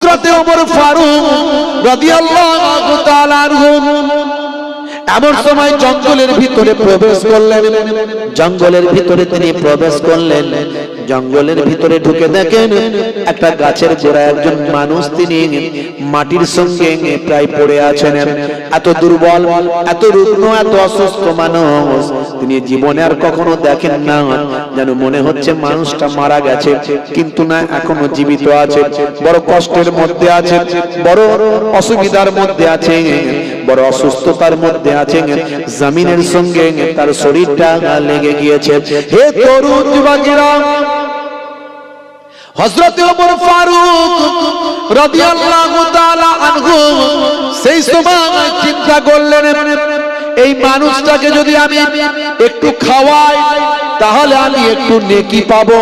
হযরতে ওমর ফারুক রাদিয়াল্লাহু তাআলা আনহু এমন সময় জঙ্গলের ভিতরে প্রবেশ করলেন। জঙ্গলের ভিতরে তিনি প্রবেশ করলেন। জঙ্গলের ভিতরে ঢুকে দেখেন একটা গাছের গোড়ায় একজন মানুষ, তিনি মাটির সঙ্গে প্রায় পড়ে আছেন। এত দুর্বল, এত রুগ্ন, এত অসুস্থ মানুষ তিনি জীবনে আর কখনো দেখেন না। যেন মনে হচ্ছে মানুষটা মারা গেছে, কিন্তু না, এখনো জীবিত আছে। বড় কষ্টের মধ্যে আছে, বড় অসুবিধার মধ্যে আছে, বড় অসুস্থতার মধ্যে আছে। জমিনের সঙ্গে তার শরীরটা লেগে গিয়েছে। হে তরুণ যুবকেরা, হযরতে ওমর ফারুক রাদিয়াল্লাহু তাআলা আনহু সেই সময় চিন্তা করলেন, এই মানুষটাকে যদি আমি একটু খাওয়াই তাহলে আমি একটু নেকি পাবো,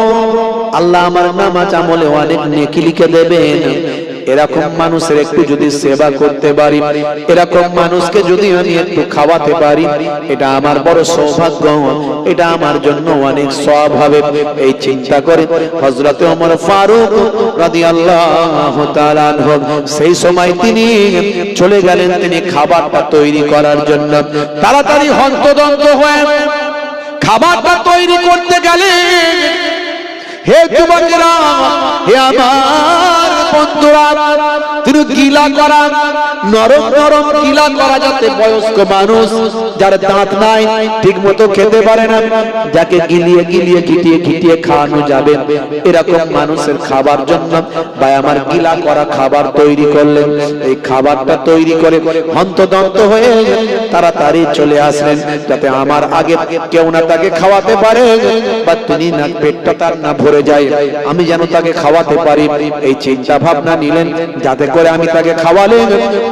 আল্লাহ আমার নামাজ আমলে অনেক নেকি লিখে দেবেন। এরকম মানুষের একটু যদি সেবা করতে পারি, এরকম মানুষকে যদি আমি একটু খাওয়াতে পারি, এটা আমার বড় সৌভাগ্য, এটা আমার জন্য অনেক সওয়াব হবে। এই চিন্তা করে হযরতে ওমর ফারুক রাদিয়াল্লাহু তাআলা আনহু সেই সময় তিনি চলে গেলেন তিনি খাবারটা তৈরি করার জন্য। তাড়াতাড়ি হন্তদন্ত হয়ে খাবারটা তৈরি করতে গেলেন। হে যুবকেরা, হে আমার বন্ধুরা, তিনি গিলা করা, নরম নরম গিলা করা, যাতে বয়স্ক মানুষ যার দাঁত নাই, ঠিক মতো খেতে পারে না, যাকে গিলিয়ে গিলিয়ে ঘিটিয়ে ঘিটিয়ে খাওয়ানো যাবে, এরকম মানুষের খাবার জন্য ভাই আমার গিলা করা খাবার তৈরি করলেন। এই খাবারটা তৈরি করে হন্তদন্ত হয়ে তাড়াতাড়ি চলে আসলেন, যাতে আমার আগে কেউ না তাকে খাওয়াতে পারে, বা তিনি না পেটটা তার না ভরে যায়, আমি যেন তাকে খাওয়াতে পারি। এই চিন্তা ভাবনা নিলেন, যাতে করে আমি তাকে খাওয়ালে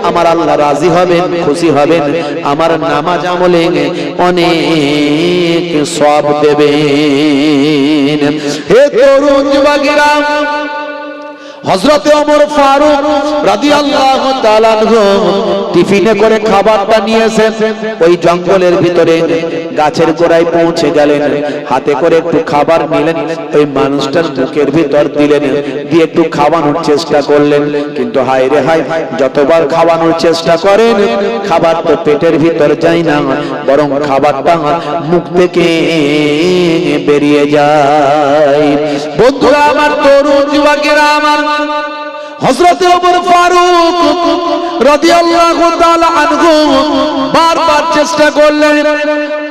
আমার আল্লাহ রাজি হবেন, খুশি হবেন, আমার নামাজ আমলে অনেক সওয়াব দেবেন। হে তরুণ যুবকেরা, হযরতে ওমর ফারুক রাদিয়াল্লাহু তাআলা আনহু টিফিনে করে খাবারটা নিয়ে এসে ওই জঙ্গলের ভিতরে গাছের গোড়ায় পৌঁছে গেলেন। হাতে করে একটু খাবার নিলেন, ওই মানুষটার মুখের ভিতর দিলেন, দিয়ে একটু খাওয়ানোর চেষ্টা করলেন। কিন্তু হায় রে হায়, যতবার খাওয়ানোর চেষ্টা করেন খাবার তো পেটের ভিতর যায় না, বরং খাবারটা মুখ থেকে বেরিয়ে যায়। বন্ধুরা আমার, তরুণ যুবকেরা আমার, হযরতে ওমর ফারুক রাদিয়াল্লাহু তাআলা আনহু বারবার চেষ্টা করলেন।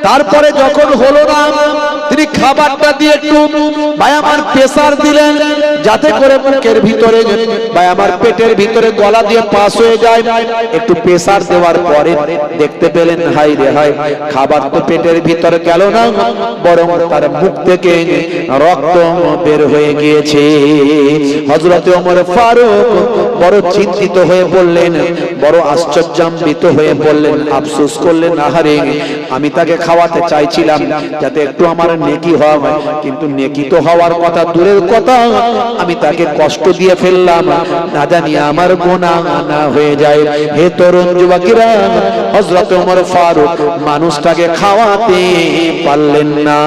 তারপরে যখন হলো না, তিনি খাবারটা দিয়ে একটু ভাই আমার প্রেসার দিলেন, যাতে করে মুখের ভিতরে ভাই আমার পেটের ভিতরে গলা দিয়ে পাস হয়ে যায়। একটু প্রেসার দেওয়ার পরে দেখতে পেলেন, হাই রে হাই, খাবার তো পেটের ভিতরে গেল না, বরং তার মুখ থেকে রক্ত বের হয়ে গিয়েছে। হযরতে ওমর ফারুক বড় চিন্তিত হয়ে বললেন, বড় আশ্চর্যান্বিত হয়ে বললেন, আফসোস করলেন, আহারে, আমি তাকে খাওয়াতে চাইছিলাম যাতে একটু আমার নেকি হয়, কিন্তু নেকি তো হওয়ার কথা দূরের কথা, আমি তাকে কষ্ট দিয়ে ফেললাম, না জানি আমার গুনাহ না হয়ে যায়। হে তরুণ যুবকেরা, হযরত ওমর ফারুক মানুষটাকে খাওয়াতে পারলেন না।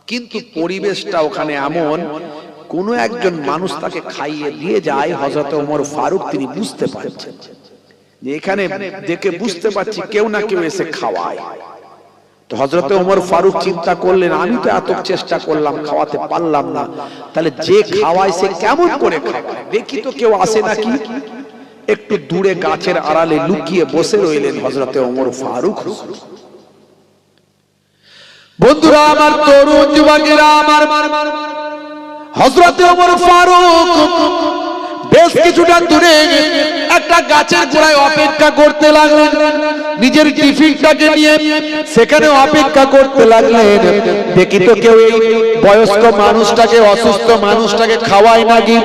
কিন্তু পরিবেশটা ওখানে এমন, কোন একজন মানুষ তাকে খাইয়ে দিয়ে যায়। হযরত ওমর ফারুক তিনি বুঝতে পারছেন যে এখানে দেখে বুঝতে পারছি কেউ না কেউ এসে খাওয়ায়। তো হযরত ওমর ফারুক চিন্তা করলেন, আমি তো এত চেষ্টা করলাম, খাওয়াতে পারলাম না, তাহলে যে খাওয়ায় সে কেমন করে খাওয়ায়, দেখি তো কেউ আসে নাকি। একটু দূরে গাছের আড়ালে লুকিয়ে বসে রইলেন হযরত ওমর ফারুক। বন্ধুরা আমার, তরুণ যুবকেরা আমার, হযরত ওমর ফারুক বেশ কিছুটা দূরে একটা গাছের গোড়ায় অপেক্ষা করতে লাগলেন। নিজের টিফিনটাকে নিয়ে সেখানে অপেক্ষা করতে লাগলেন, দেখি তো কেউ এই বয়স্ক মানুষটাকে, অসুস্থ মানুষটাকে খাওয়ায় নাকি।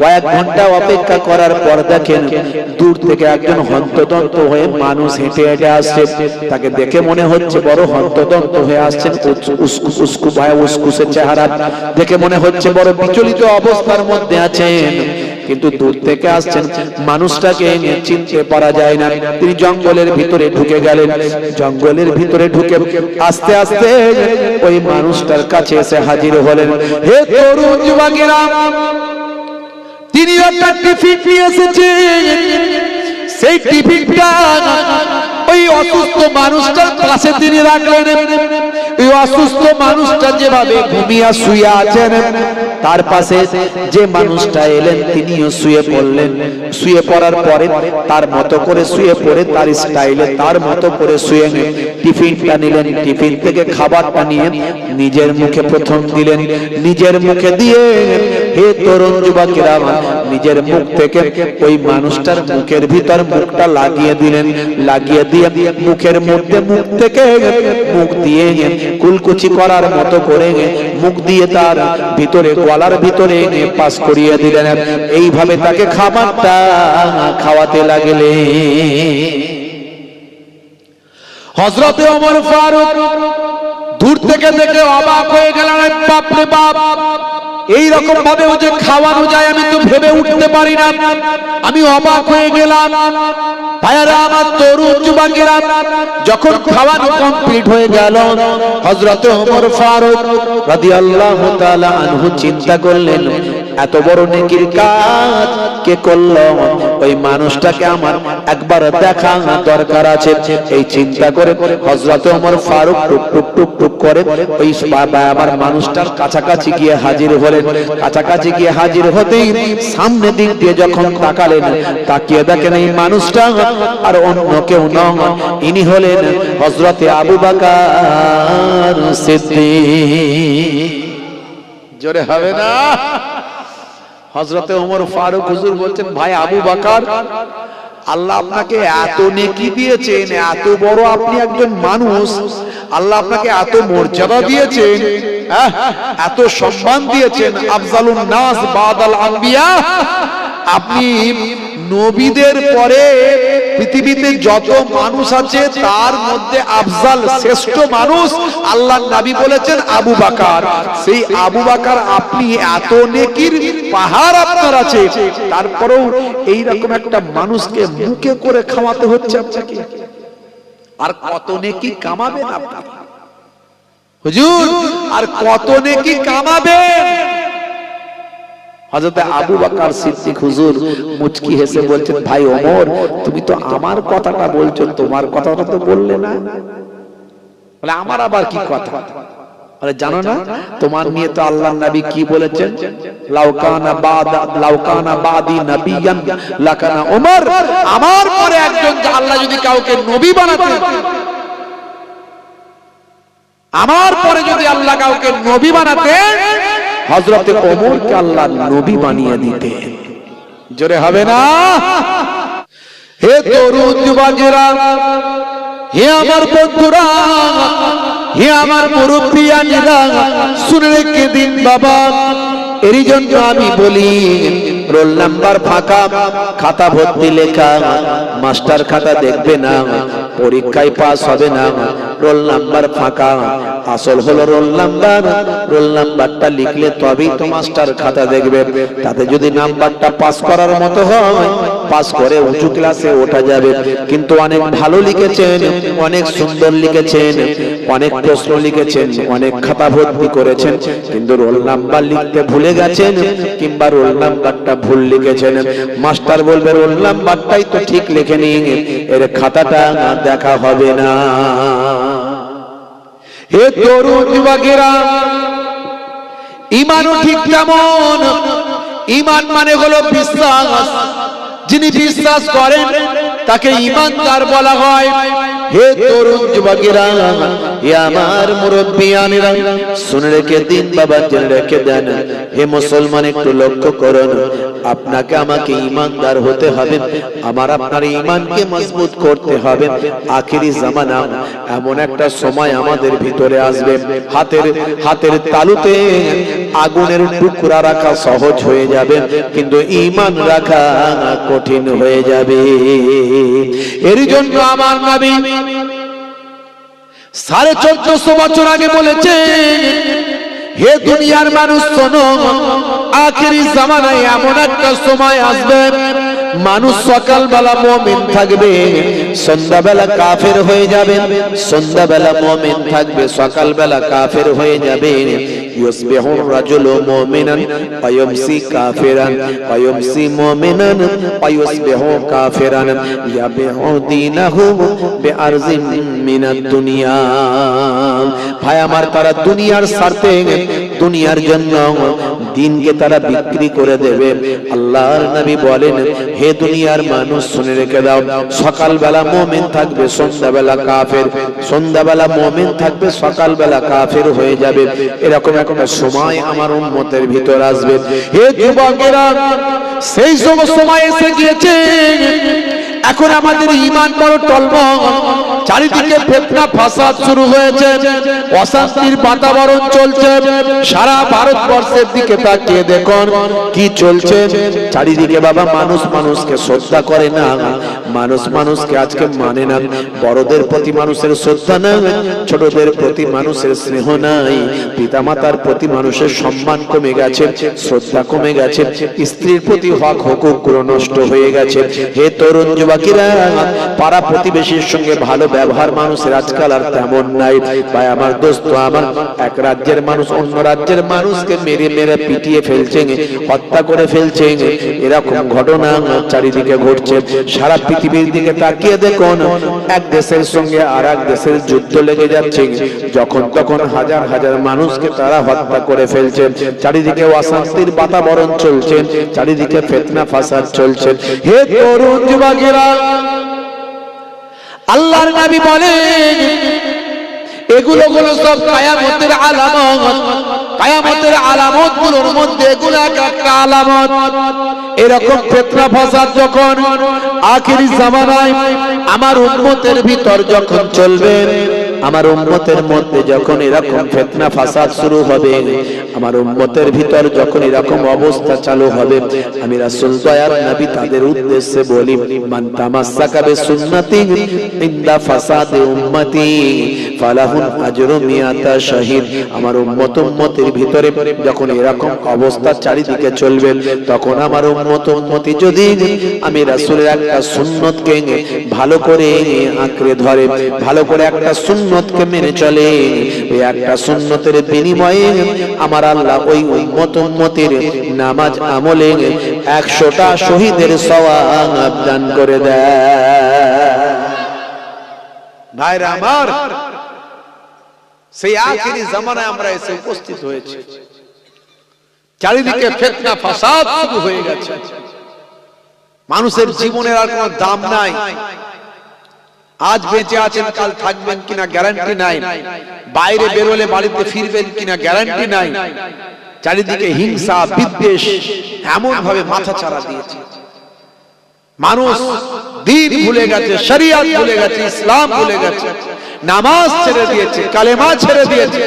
কয়েক ঘন্টা অপেক্ষা করার পর দেখেন দূর থেকে একজন হন্তদন্ত হয়ে মানুষ হেঁটে হেঁটে আসছে। তাকে দেখে মনে হচ্ছে বড় হন্তদন্ত হয়ে আসছেন, উস্কুসে চেহারা, দেখে মনে হচ্ছে বড় বিচলিত অবস্থার মধ্যে আছেন। কিন্তু দূর থেকে আসছেন, মানুষটাকে চিনতে পারা যায় না। তিনি জঙ্গলের ভিতরে ঢুকে গেলেন। জঙ্গলের ভিতরে ঢুকে আস্তে আস্তে ওই মানুষটার কাছে এসে হাজির হলেন। হে তরুণ যুবকেরা, তিনি একটা টিফিন নিয়ে এসেছেন। সেই টিফিনটা ওই অসুস্থ মানুষটার পাশে তিনি রাখলেন। ওই অসুস্থ মানুষটা যেভাবে ঘুমিয়ে শুয়ে আছেন, তার পাশে যে মানুষটা এলেন তিনিও শুয়ে পড়লেন। শুয়ে পড়ার পরে তার মতো করে শুয়ে পড়ে, তার স্টাইলে তার মতো করে শুয়ে টিফিনটা নিলেন। টিফিন থেকে খাবারটা নিয়ে নিজের মুখে প্রথম দিলেন। নিজের মুখে দিয়ে, হে তরুণ যুবকেরা, নিজের মুখ থেকে ওই মানুষটার মুখের ভিতর মুখটা লাগিয়ে দিলেন। লাগিয়ে দিয়ে মুখের মধ্যে মুখ থেকে মুখ দিয়ে কুলকুচি করার মতো করে মুখ দিয়ে তার ভিতরে, গলার ভিতরে পাস করিয়ে দিলেন। এইভাবে তাকে খাবারটা খাওয়াতে লাগলেন। হযরত ওমর ফারুক দূর থেকে দেখে অবাক হয়ে গেলেন। বাপ রে বাপ, এই রকম ভাবে ও যে খাওয়ানো যায় আমি তো ভেবে উঠতে পারি না। আমি অবাক হয়ে গেলাম। ভাইয়ারা আমার, তরুণ যুবকেরা, যখন খাওয়ানো কমপ্লিট হয়ে গেল, হযরত ওমর ফারুক রাদিয়াল্লাহু তাআলা আনহু চিন্তা করলেন, এত বড় নেকির কাজ কে করলো? ওই মানুষটাকে আমার একবার দেখা দরকার আছে। এই চিন্তা করে হযরত ওমর ফারুক টুক টুক টুক টুক করে ওই আমার মানুষটার কাছাকাছি গিয়ে হাজির হলেন। কাছাকাছি গিয়ে হাজির হতেই সামনে দিক দিয়ে যখন তাকালেন, তাকিয়ে দেখেন এই মানুষটা আর অন্য কেউ নন, ইনি হলেন হযরতে আবু বকর সিদ্দিক। জোরে হবে না? হযরতে ওমর ফারুক হুজুর বলছেন, ভাই আবু বকর, আল্লাহ আপনাকে এত নেকি দিয়েছেন, এত বড় আপনি একজন মানুষ, আল্লাহ আপনাকে এত মর্যাদা দিয়েছেন, এত সম্মান দিয়েছেন। আফজালুন নাস বাদাল আম্বিয়া, আপনি নবীদের পরে পৃথিবীতে যত মানুষ আছে তার মধ্যে আফজাল, শ্রেষ্ঠ মানুষ আল্লাহর নবী বলেছেন আবু বকর। সেই আবু বকর, আপনি এত নেকির পাহাড় আপনার আছে, তারপরেও এই রকম একটা মানুষকে মুখে করে খাওয়াতে হচ্ছে আপনাকে। আর কত নেকি কামাবেন আপনি হুজুর, আর কত নেকি কামাবেন? হযরত আবু বকর সিদ্দিক হুজুর মুচকি হেসে বলছেন, ভাই ওমর, তুমি তো আমার কথাটা বলছো, তোমার কথাটা তো বললে না। বলে, আমার আবার কি কথা? বলে, জানো না তোমার নিয়ে তো আল্লাহর নবী কি বলেছেন? লাউকানা বাদি নবিয়ান লাকানা ওমর, আমার পরে একজন আল্লাহ যদি কাউকে নবী বানাতেন, আমার পরে যদি আল্লাহ কাউকে নবী বানাতেন, হযরতে ওমরকে আল্লাহ নবী বানিয়ে দিতেন। জোরে হবে না? হে তরুণ যুবকেরা, হে আমার বন্ধুরা, হে আমার মুরব্বিয়ানেরা, শুনে রেখে দিন বাবা। এরই জন্য আমি বলি, রোল নাম্বার ফাঁকা, খাতা ভর্তি লেখা, মাস্টার খাতা দেখবে না, পরীক্ষায় পাস হবে না, রোল নাম্বার ফাঁকা। আসল হলো রোল নাম্বার। রোল নাম্বারটা লিখলে তবেই তো মাস্টার খাতা দেখবে। তাতে যদি নাম্বারটা পাস করার মতো হয়, পাস করে উঁচু ক্লাসে ওঠা যাবে। কিন্তু অনেক ভালো লিখেছেন, অনেক সুন্দর লিখেছেন, অনেক প্রশ্ন লিখেছেন, অনেক খাতা ভর্তি করেছেন, কিন্তু রোল নাম্বার লিখতে ভুলে গেছেন, কিংবা রোল নাম্বারটা ভুল লিখেছেন। মাস্টার বলবে রোল নাম্বারটাই তো ঠিক লেখেনি, এর খাতাটা দেখা হবে না। হে তরুণ যুবকেরা, ঈমানও ঠিক তেমন। ঈমান মানে হলো বিশ্বাস। যিনি বিশ্বাস করেন তাকে ঈমানদার বলা হয়। হে তরুণ যুবকেরা, হে আমার মুরব্বিয়ানেরা, শুনে রেখে দিন বাবা, জেনে রেখে দেন। হে মুসলমান, একটু লক্ষ্য করুন, আপনাকে আমাকে ঈমানদার হতে হবে। আমার আপনার ঈমানকে মজবুত করতে হবে। আখিরি জামানা, এমন একটা সময় আমাদের ভিতরে আসবে, হাতের তালুতে আগুনের টুকরা রাখা সহজ হয়ে যাবে, কিন্তু ঈমান রাখা কঠিন হয়ে যাবে। এর জন্য আমার নবী 1450 বছর আগে বলেছেন, হে দুনিয়ার মানুষ শোনো, আখেরি জামানায় এমন একটা সময় আসবে, মানুষ সকালবেলা মুমিন থাকবে, সন্ধ্যাবেলা কাফের হয়ে যাবে, সন্ধ্যাবেলা মুমিন থাকবে, সকালবেলা কাফের হয়ে যাবে। ইউসবিহু রাজুলু মুমিনান ওয়া ইউমসি কাফিরান ওয়া ইউমসি মুমিনান ওয়া ইউসবিহু কাফিরান ইয়াবিউ দীনাহু বিআরজিন মিনাদ দুনিয়া। ভাই আমার, তারা দুনিয়ার স্বার্থে, দুনিয়ার জন্য দিনকে তারা বিক্রি করে দেবে। আল্লাহর নবী বলেন, হে দুনিয়ার মানুষ শুনে রেখে দাও, সকালবেলা মুমিন থাকবে, সন্ধ্যাবেলা কাফের, সন্ধ্যাবেলা মুমিন থাকবে, সকালবেলা কাফের হয়ে যাবে। এরকম একটা সময় আমার উম্মতের ভিতর আসবে। হে যুবকেরা, সেই সময় এসে গিয়েছে, এখন আমাদের ঈমান বড় টলমল, চারিদিকে ফিতনা ফাসাদ শুরু হয়েছে, অশান্তির বাতাবরণ চলছে। সারা ভারতবর্ষের দিকে তাকিয়ে দেখুন কি চলছে চারিদিকে। বাবা, মানুষ মানুষকে শ্রদ্ধা করে না, মানুষ মানুষকে আজকে মানে না। বড়দের প্রতি মানুষের শ্রদ্ধা নাই, ছোটদের প্রতি মানুষের স্নেহ নাই, পিতামাতার প্রতি মানুষের সম্মান কমে গেছে, শ্রদ্ধা কমে গেছে, স্ত্রীর প্রতি হক হুকুকগুলো নষ্ট হয়ে গেছে। হে তরুণ যুবকেরা, পাড়া প্রতিবেশীর সঙ্গে ভালো ব্যবহার মানুষের আজকাল আর তেমন নাই। ভাই আমার, দোস্ত আমার, এক রাজ্যের মানুষ অন্য রাজ্যের মানুষকে মেরে মেরে পিটিয়ে ফেলছে, হত্যা করে ফেলছে, এরকম ঘটনা চারিদিকে ঘটছে। সারা পৃথিবীর দিকে তাকিয়ে দেখুন, এক দেশের সঙ্গে আর এক দেশের যুদ্ধ লেগে যাচ্ছে, যখন তখন হাজার হাজার মানুষকে তারা হত্যা করে ফেলছে। চারিদিকে অশান্তির বাতাবরণ চলছে, চারিদিকে ফিতনা ফাসাদ চলছে। হে তরুণ যুবকেরা, আল্লাহর নবী বলেন, এগুলো সব কিয়ামতের আলামত। কিয়ামতের আলামত গুলোর মধ্যে এগুলো একটা আলামত। এরকম ফিতনা ফাসাদ যখন আখিরি জামানায় আমার উম্মতের ভিতর যখন চলবে, আমার উম্মতের মধ্যে যখন এরকম ফিতনা ফাসাদ শুরু হবে, আমার উম্মতের ভিতর যখন এরকম অবস্থা চালু হবে, আমি রাসূল দয়ার নবী তাদের উদ্দেশ্যে বলি, মান তামাসসাকা বিসুন্নতি ইনদা ফাসাদি উম্মতি ফালাহু আজরু মিয়াতা শাহীদ। আমার উম্মতের ভিতরে যখন এরকম অবস্থা চারিদিকে চলবে, তখন আমার উম্মতি যদি আমি রাসূলের একটা সুন্নতকে ভালো করে আঁকড়ে ধরে, ভালো করে একটা সুন্নতকে মেনে চলে, ওই একটা সুন্নতের বিনিময়ে আমার আল্লাহ ওই উম্মতের নামাজ আমলে 100টা শহীদের সওয়াব দান করে দেয়। ভাইরা আমার, সেই আখিরি জামানায় আমরা এসে উপস্থিত হয়েছি। চারিদিকে ফিতনা ফাসাদ শুরু হয়ে গেছে, মানুষের জীবনের আর কোনো দাম নাই। আজ বেঁচে আছেন, কাল থাকবেন কিনা গ্যারান্টি নাই, বাইরে বেরোলে বাড়িতে ফিরবেন কিনা গ্যারান্টি নাই। চারিদিকে হিংসা বিদ্বেষ এমন ভাবে মাথা চাড়া দিয়েছে, মানুষ দ্বীন ভুলে গেছে, শরিয়ত ভুলে গেছে, ইসলাম ভুলে গেছে, নামাজ ছেড়ে দিয়েছে, কালেমা ছেড়ে দিয়েছে,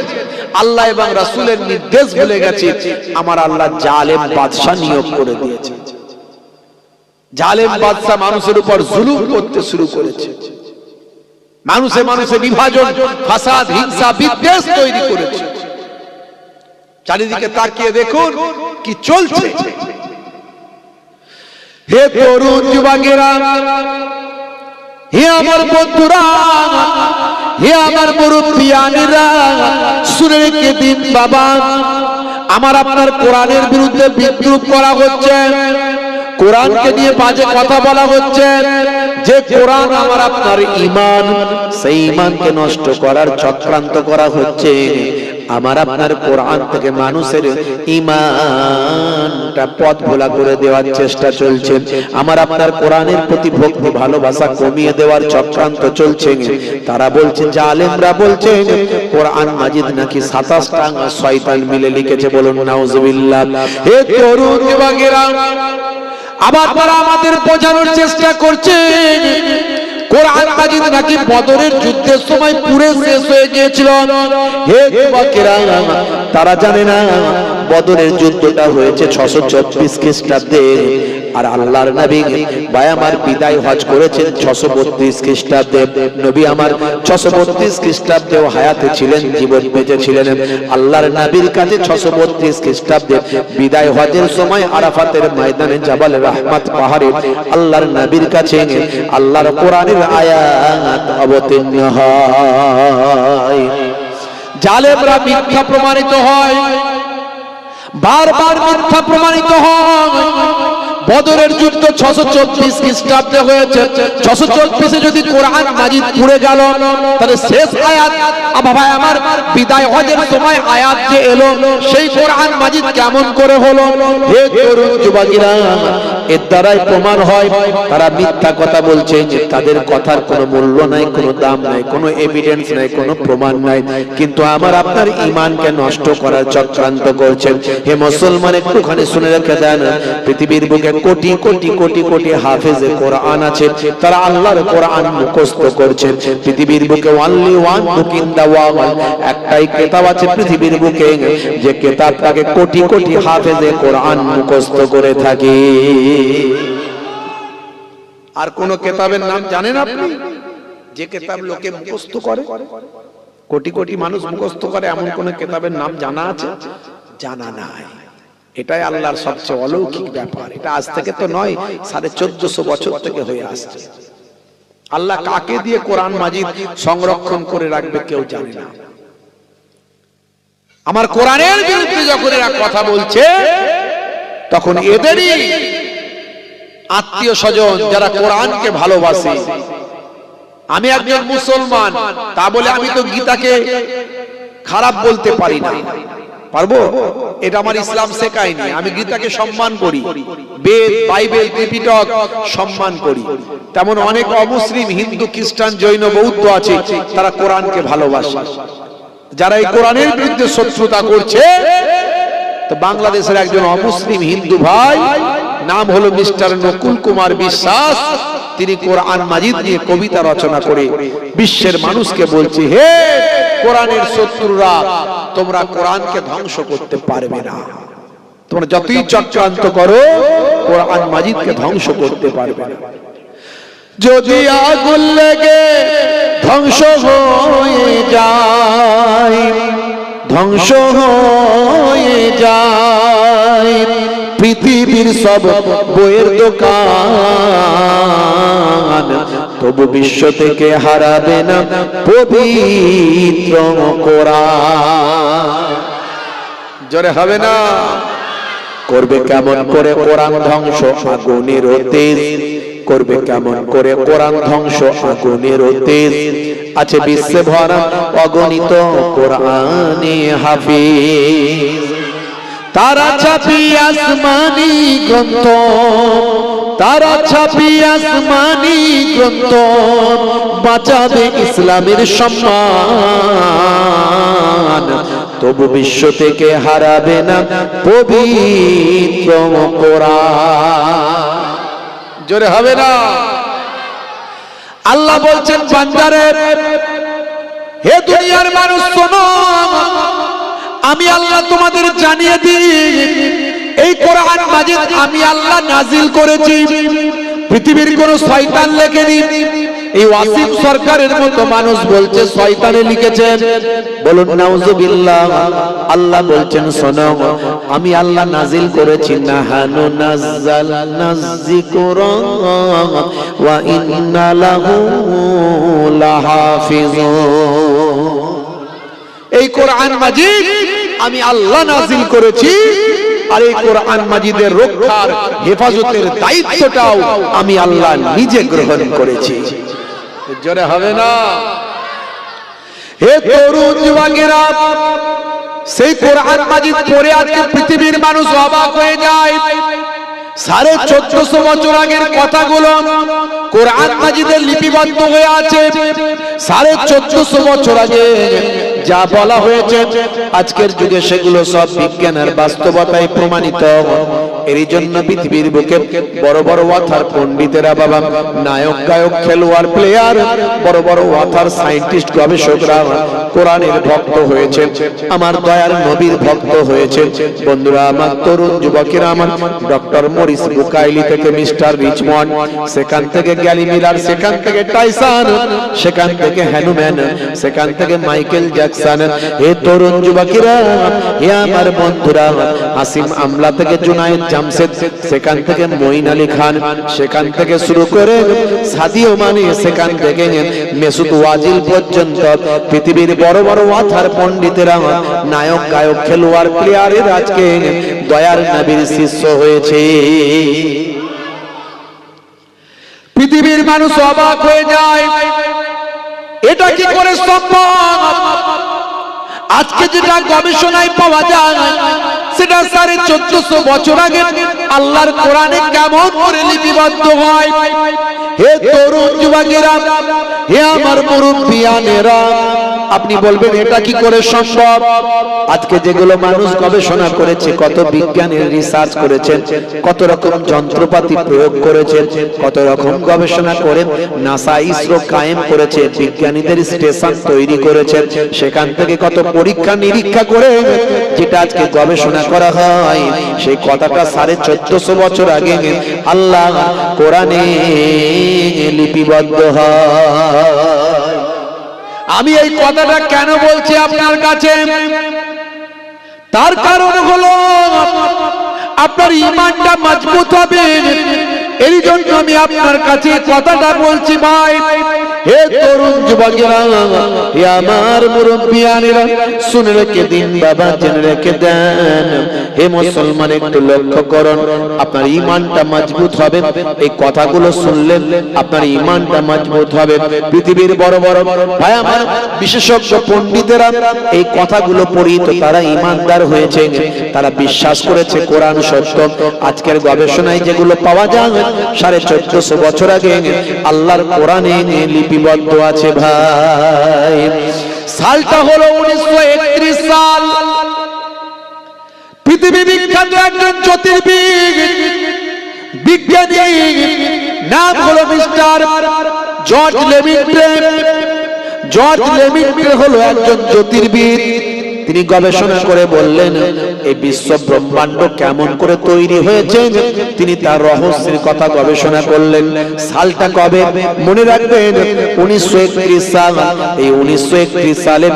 আল্লাহ এবং রাসূলের নির্দেশ ভুলে গেছে। আমার আল্লাহ জালেম বাদশা নিয়োগ করে দিয়েছে। জালেম বাদশা মানুষের উপর জুলুম করতে শুরু করেছে, মানুষে মানুষে বিভাজন, ফাসাদ, হিংসা, বিদ্বেষ তৈরি করেছে। চারিদিকে তাকিয়ে দেখুন কি চলছে। হে তরুণ যুবকেরা, হে আমার বন্ধুরা, হে আমার মুরব্বিয়ানেরা, শুনে রেখে দিন বাবা, আমার আপনার কোরআনের বিরুদ্ধে বিদ্রুপ করা হচ্ছে, কোরআনকে নিয়ে বাজে কথা বলা হচ্ছে। যে কোরআন আমার আপনার ঈমান, সেই ঈমানকে নষ্ট করার চক্রান্ত করা হচ্ছে। আমার আপনার কোরআন থেকে মানুষের ঈমানটা পথ ভোলা করে দেওয়ার চেষ্টা চলছে। আমার আপনার কোরআনের প্রতি ভক্তি ভালোবাসা কমিয়ে দেওয়ার চক্রান্ত চলছে। তারা বলছে, জালেমরা বলছে, কোরআন মাজিদ নাকি 27টা শয়তান মিলে লিখেছে। বলুন নাউজুবিল্লাহ। হে তরুণ যুবকেরা, আবার তারা আমাদের বোঝানোর চেষ্টা করছে কোরআন মাজিদ নাকি বদরের যুদ্ধের সময় পুরো শেষ হয়ে গিয়েছিল। হে যুবকেরা, তারা জানে না বদরের যুদ্ধটা হয়েছে 624 খ্রিস্টাব্দে। আর আল্লাহর নবী ভাই আমার বিদায় হজ করেছেন 632 খ্রিস্টাব্দে। নবী আমার 632 খ্রিস্টাব্দেও হায়াতে ছিলেন, জীবন বেঁচে ছিলেন। আল্লাহর নবীর কাছে 632 খ্রিস্টাব্দে বিদায় হজের সময় আরাফাতের ময়দানে জাবাল রহমত পাহাড়ে আল্লাহর নবীর কাছে আল্লাহর কোরআনের আয়াত অবতীর্ণ হয়। জালেমরা মিথ্যা প্রমাণিত হয়, বারবার মিথ্যা প্রমাণিত হয়। বদরের যুদ্ধ 624 খ্রিস্টাব্দে হয়েছে। 624 যদি কোরআন মাজিদ পড়ে গেল, তাহলে শেষ আয়াত ভাই আমার বিদায় হজের সময় আয়াত যে এলো, সেই কোরআন মাজিদ কেমন করে হলো? হে তরুণ যুবকেরা, এর দ্বারাই প্রমাণ হয় তারা মিথ্যা কথা বলছে, যে তাদের কথার কোনো মূল্য নাই, কোনো দাম নাই, কোনো এভিডেন্স নাই, কোনো প্রমাণ নাই, কিন্তু আমার আপনার ঈমানকে নষ্ট করার চক্রান্ত করছেন। হে মুসলমান, একটুখানি শুনে রেখে দেন, পৃথিবীর বুকে কোটি কোটি কোটি কোটি হাফেজে কোরআন আছে, তারা আল্লাহর কোরআন মুখস্থ করছেন। পৃথিবীর বুকে only one book in the world, একটাই কিতাব আছে পৃথিবীর বুকে, যে কিতাবটাকে কোটি কোটি হাফেজে কোরআন মুখস্থ করে থাকে। আর কোন কিতাবের নাম জানেন আপনি? যে কিতাব লোকে মুখস্থ করে, কোটি কোটি মানুষ মুখস্থ করে, এমন কোন কিতাবের নাম জানা আছে? জানা নাই। এটাই আল্লাহর সবচেয়ে অলৌকিক ব্যাপার। এটা আজ থেকে তো নয়, 1450 বছর থেকে হয়ে আসছে। আল্লাহ কাকে দিয়ে কোরআন মাজিদ সংরক্ষণ করে রাখবে কেউ জানে না। আমার কোরআনের বিরুদ্ধে যখন এরা কথা বলছে, তখন এদেরই আত্মীয় স্বজন যারা কোরআনকে ভালোবাসে। আমি একজন মুসলমান, তা বলে আমি তো গীতাকে খারাপ বলতে পারি না, পারবো? এটা আমার ইসলাম শেখায়নি। আমি গীতাকে সম্মান করি, বেদ, বাইবেল, ত্রিপিটক সম্মান করি। তেমন অনেক অমুসলিম হিন্দু, খ্রিস্টান, জৈন, বৌদ্ধ আছে, তারা কোরআনকে ভালোবাসে। যারা এই কোরআনের বিরুদ্ধে শত্রুতা করছে, তো বাংলাদেশের একজন অমুসলিম হিন্দু ভাই, নাম হলো মিস্টার নকুল কুমার বিশ্বাস, তিনি কোরআন মাজিদ নিয়ে কবিতা রচনা করে বিশ্বের মানুষকে বলছে, হে কোরআনের শত্রুরা, তোমরা কোরআনকে ধ্বংস করতে পারবে না। তোমরা যতই চক্রান্ত করো, কোরআন মাজিদকে ধ্বংস করতে পারবে না। যদি আগুন লেগে ধ্বংস হয়ে যায়, ধ্বংস হয়ে যায় পৃথিবীর সব বইয়ের দোকান, তবু বিশ্ব থেকে হারাবে না পবিত্র কোরআন। জোরে হবে না? করবে কেমন করে কোরআন ধ্বংস? আগুনের তেজ। করবে কেমন করে কোরআন ধ্বংস? আগুনের তেজ। আছে বিশ্বে ভরা অগণিত কোরআনে হাফিজ। তারা ছাপি আসমানি গ্রন্থ, তারা ছাপি আসমানি গ্রন্থ, বাঁচাবে ইসলামের সম্মান, তবু বিশ্ব থেকে হারাবে না পবিত্র কোরআন। জোরে হবে না? আল্লাহ বলছেন, বান্দারে, হে দুনিয়ার মানুষ শোনো, আমি আল্লাহ তোমাদের জানিয়ে দিই, এই কোরআন মাজিদ আমি আল্লাহ নাজিল করেছি, পৃথিবীর কোন শয়তান লেখেনি। এই ওয়াসিম সরকারের মতো মানুষ বলছে শয়তানে লিখেছে, বলুন নাউজুবিল্লাহ। আল্লাহ বলছেন, শোনো, আমি আল্লাহ নাজিল করেছি। নাহানু নাযালনা যিকরা ওয়া ইন্না লাহু লাহাফিজুন। এই কোরআন মাজিদ আমি আল্লাহ নাজিল করেছি, আর এই কোরআন মাজিদের রক্ষার হেফাজতের দায়িত্বটাও আমি আল্লাহ নিজে গ্রহণ করেছি। জোরে হবে না? হে তরুণ যুবকেরা, সেই কোরআন মাজিদ পড়ে আজকে পৃথিবীর মানুষ অবাক হয়ে যায়। 1450 বছর আগের কথাগুলো কোরআন মাজিদে লিপিবদ্ধ হয়ে আছে। 1450 বছর আগে যা বলা হয়েছে আজকের যুগে সেগুলো সব বিজ্ঞানের বাস্তবতায় প্রমাণিত। এরই জন্য পৃথিবীর বুকে বড় বড় ওয়াথার পণ্ডিতেরা বাবা, নায়ক গায়ক খেলোয়াড় প্লেয়ার, বড় বড় ওয়াথার সায়েন্টিস্ট গবেষকরা কোরআনের ভক্ত হয়েছে, আমার দয়ার নবীর ভক্ত হয়েছে। বন্ধুরা আমার, তরুণ যুবকেরা আমার, ডক্টর মরিস বুকাইলি থেকে মিস্টার রিচমন্ড, সেখান থেকে গ্যারি মিলার, সেখান থেকে টাইসন, সেখান থেকে হ্যানুম্যান, সেখান থেকে মাইকেল জ্যাকসন। হে তরুণ যুবকেরা, হে আমার বন্ধুরা, হাসিম আমলা থেকে জুনায়েদ জামশেদ, সেখান থেকে মঈন আলী খান, সেখান থেকে শুরু করে সাদিও মানি, সেখান থেকে মেসুদ ওয়াজিল পর্যন্ত পৃথিবীর বড় বড় ওয়াথার পণ্ডিতেরা, নায়ক গায়ক খেলোয়াড় প্লেয়ারের আজকে দয়ার নবীর শিষ্য হয়েছে। পৃথিবীর মানুষ অবাক হয়ে যায়, এটা কি করে সম্ভব? আজকে যেটা গবেষণায় পাওয়া যায় সেটা 1450 বছর আগে আল্লাহর কোরআনে কেমন করে লিপিবদ্ধ হয়। হে তরুণ যুবকেরা, হে আমার মুরব্বিয়ানেরা, আপনি বলবেন এটা কি করে সম্ভব? আজকে যেগুলো মানুষ গবেষণা করেছে, কত বিজ্ঞানের রিসার্চ করেছেন, কত রকম যন্ত্রপাতি প্রয়োগ করেছেন, কত রকম গবেষণা করে নাসা ইসরো কায়েম করেছে, বিজ্ঞানীদের স্টেশন তৈরি করেছে, সেখান থেকে কত পরীক্ষা নিরীক্ষা করে যেটা আজকে গবেষণা করা হয়, সেই কথাটা 1450 বছর আগে আল্লাহ কোরআনে লিপিবদ্ধ হয়। আমি এই কথাটা কেন বলছি আপনার কাছে? তার কারণ হলো আপনার ঈমানটা মজবুত হবে। এর জন্য আমি আপনার কাছে কথাটা বলছি ভাই। হে তরুণ যুবকেরা, হে আমার মুরব্বিয়ানেরা, শুনে রেখে দিন বাবা, জেনে রেখে দেন। হে মুসলমান, একটু লক্ষ্য করুন, আপনার ঈমানটা মজবুত হবে। এই কথাগুলো শুনলে আপনার ঈমানটা মজবুত হবে। পৃথিবীর বড় বড় ভাই আমার বিশেষজ্ঞ পণ্ডিতেরা এই কথাগুলো পড়ি তো তারা ঈমানদার হয়েছে, তারা বিশ্বাস করেছে কোরআন সত্য। আজকের গবেষণায় যেগুলো পাওয়া যায় 1450 বছর আগে আল্লাহর কোরআনে লিপিবদ্ধ আছে ভাই। সালটা হলো 1931 সাল। পৃথিবী বিখ্যাত একজন জ্যোতির্বিদ বিজ্ঞানী, নাম হলো মিস্টার জর্জ লেমিট্রে। জর্জ লেমিট্রে হলো একজন জ্যোতির্বিদ। তিনি গবেষণা করে বললেন এই বিশ্ব ব্রহ্মাণ্ড কেমন করে তৈরি হয়েছে, তিনি তার রহস্যের কথা গবেষণা করলেন। সালটা কবে মনে রাখবেন? 1931 সাল। এই 1931 সালে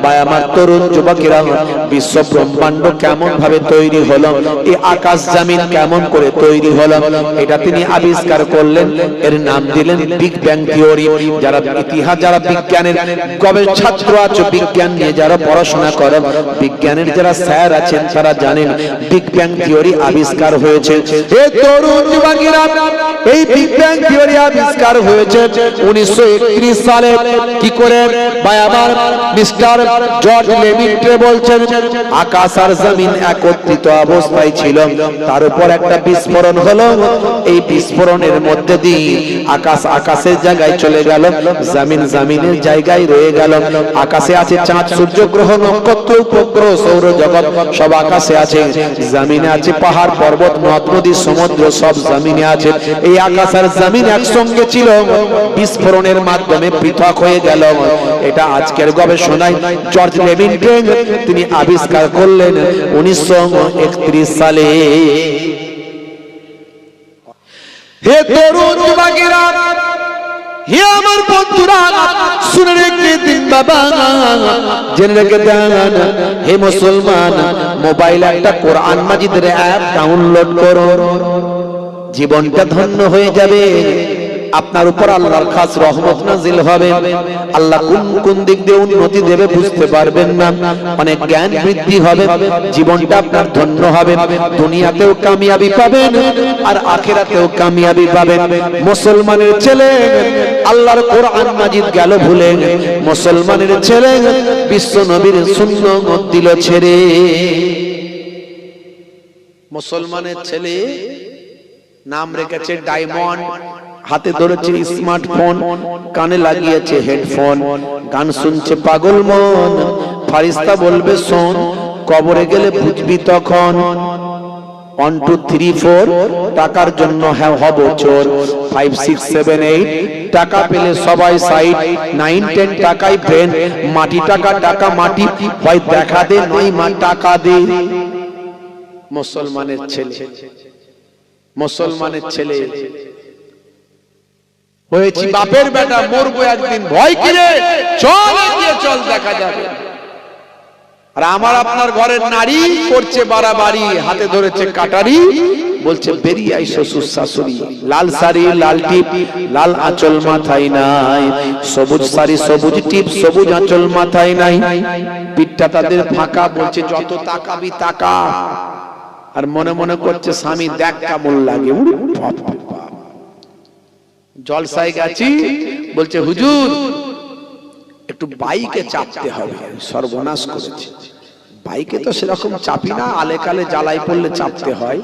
বায়ামার তরুণ যুবকেরা বিশ্ব ব্রহ্মাণ্ড কেমন ভাবে তৈরি হলো, এই আকাশ জমিন কেমন করে তৈরি হলো, এটা তিনি আবিষ্কার করলেন। এর নাম দিলেন বিগ ব্যাং থিওরি। যারা ইতিহাস, যারা বিজ্ঞানের ছাত্র আছে, বিজ্ঞান নিয়ে যারা পড়াশোনা করেন, বিজ্ঞানের যারা স্যার আছেন তারা জানেন বিগ ব্যাং থিওরি আবিষ্কার হয়েছে। এই তরুণ যুবকেরা, এই বিগ ব্যাং থিওরি আবিষ্কার হয়েছে 1931 সালে। কি করে? ভাই আমার মিস্টার জর্জ লেমিট্রে বলছেন আকাশ আর জমিন একত্রিত অবস্থায় ছিল, তার উপর একটা বিস্ফোরণ হলো। এই বিস্ফোরণের মধ্যে দিয়ে আকাশ আকাশের জায়গায় চলে গেল, জমিন জমিনের জায়গায় রয়ে গেল। আকাশে আছে চাঁদ, সূর্য, গ্রহ, নক্ষত্র, উপগ্রহ, সৌরজগৎ সব আকাশে আছে। জমিনে আছে পাহাড়, পর্বত, নদ নদী, সমুদ্র সব জমিনে আছে। এই আকাশ আর জমিন একসঙ্গে ছিল, বিস্ফোরণের মাধ্যমে পৃথক হয়ে গেল। এটা আজকের গবেষণায় জর্জ লেমিট্রে তিনি আবিষ্কার করলেন 1931 সালে। হে তরুণ যুবকেরা, হে আমার বন্ধুরা, শুনে রেখে দিন বাবা, জেনে রেখে দেন। হে মুসলমান, মোবাইলে একটা কোরআন মাজিদের অ্যাপ ডাউনলোড করো, জীবনটা ধন্য হয়ে যাবে। আপনার উপর আল্লাহর খাস রহমত নাজিল হবে। আল্লাহ কোন কোন দিক দিয়ে উন্নতি দেবে বুঝতে পারবেন না। অনেক জ্ঞান বৃদ্ধি হবে, জীবনটা আপনার ধন্য হবে। দুনিয়াতেও কামিয়াবি পাবেন আর আখিরাতেও কামিয়াবি পাবেন। মুসলমানের ছেলে আল্লাহর কোরআন মাজিদ গেল ভুলে, মুসলমানের ছেলে বিশ্ব নবীর সুন্নাত দিল ছেড়ে। মুসলমানের ছেলে নাম রেখেছে ডায়মন্ড, হাতে ধরেছে স্মার্টফোন, কানে লাগিয়েছে হেডফোন, গান শুনছে পাগল মন। ফারিস্তা বলবে শোন, কবরে গেলে বুঝবি তখন। 1 2 3 4 টাকার জন্য হব চোর। 5 6 7 8 টাকা পেলে সবাই সাইড। 9 10 টাকাই ব্রেন। মাটি টাকা, টাকা মাটি, হয় দেখা দে নয় মা টাকা দে। মুসলমানের ছেলে, মুসলমানের ছেলে হয়েছি, বাপের বেটা, মরবো একদিন, ভয় কি রে, চল এগিয়ে চল, দেখা যাবে। আর আমার আপনার ঘরের নারী করছে বাড়াবাড়ি, হাতে ধরেছে কাটারি, বলছে বেরিয়ে আই শ্বশুর শাশুড়ি। লাল শাড়ি, লাল টিপ, লাল আঁচল মাথায় নাই, সবুজ শাড়ি, সবুজ টিপ, সবুজ আঁচল মাথায় নাই। পিঠটা তাদের ফাঁকা, বলছে যত তাকাবি তাকা। আর মনে মনে করছে স্বামী দেখ কেমন লাগে। জলসায় গেছি, বলছে হুজুর একটু বাইকে চাপতে হবে। সর্বনাশ করেছে, বাইকে তো সেরকম চাপি না, আলে কালে জ্বালাই পড়লে চাপতে হয়,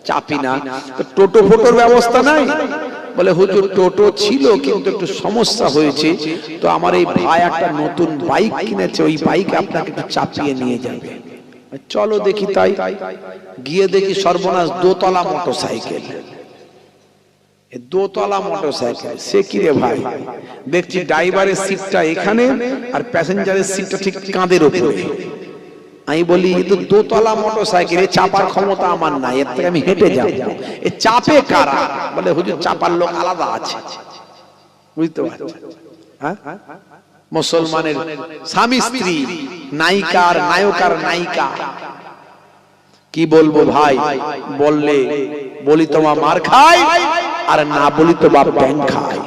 চাপি না। তো টোটো ফোটোর ব্যবস্থা নাই? বলে হুজুর টোটো ছিল কিন্তু একটু সমস্যা হয়েছে, তো আমার এই ভাই একটা নতুন বাইক কিনেছে, ওই বাইকে আপনাকে একটু চাপিয়ে নিয়ে যাবে। চলো দেখি। তাই গিয়ে দেখি সর্বনাশ, দোতলা মোটরসাইকেল। দোতলা মোটরসাইকেল, সে কি রে ভাই? দেখছি ড্রাইভারের সিটটা এখানে আর প্যাসেঞ্জারের সিটটা ঠিক কাঁধের উপরে। আমি বলি এ তো দোতলা মোটরসাইকেল, চাপার ক্ষমতা আমার নাই, এর থেকে আমি হেঁটে যাব। এ চাপে কারা? বলে হুজুর চাপার লোক আলাদা আছে। বুঝতে পারছেন? হ্যাঁ, মুসলমানের স্বামী স্ত্রী, নায়িকার নায়কার নায়িকা। কি বলবো ভাই, বললে বলি তোমার মার খায়, আর না বলি তো বাপ ব্যাং খায়।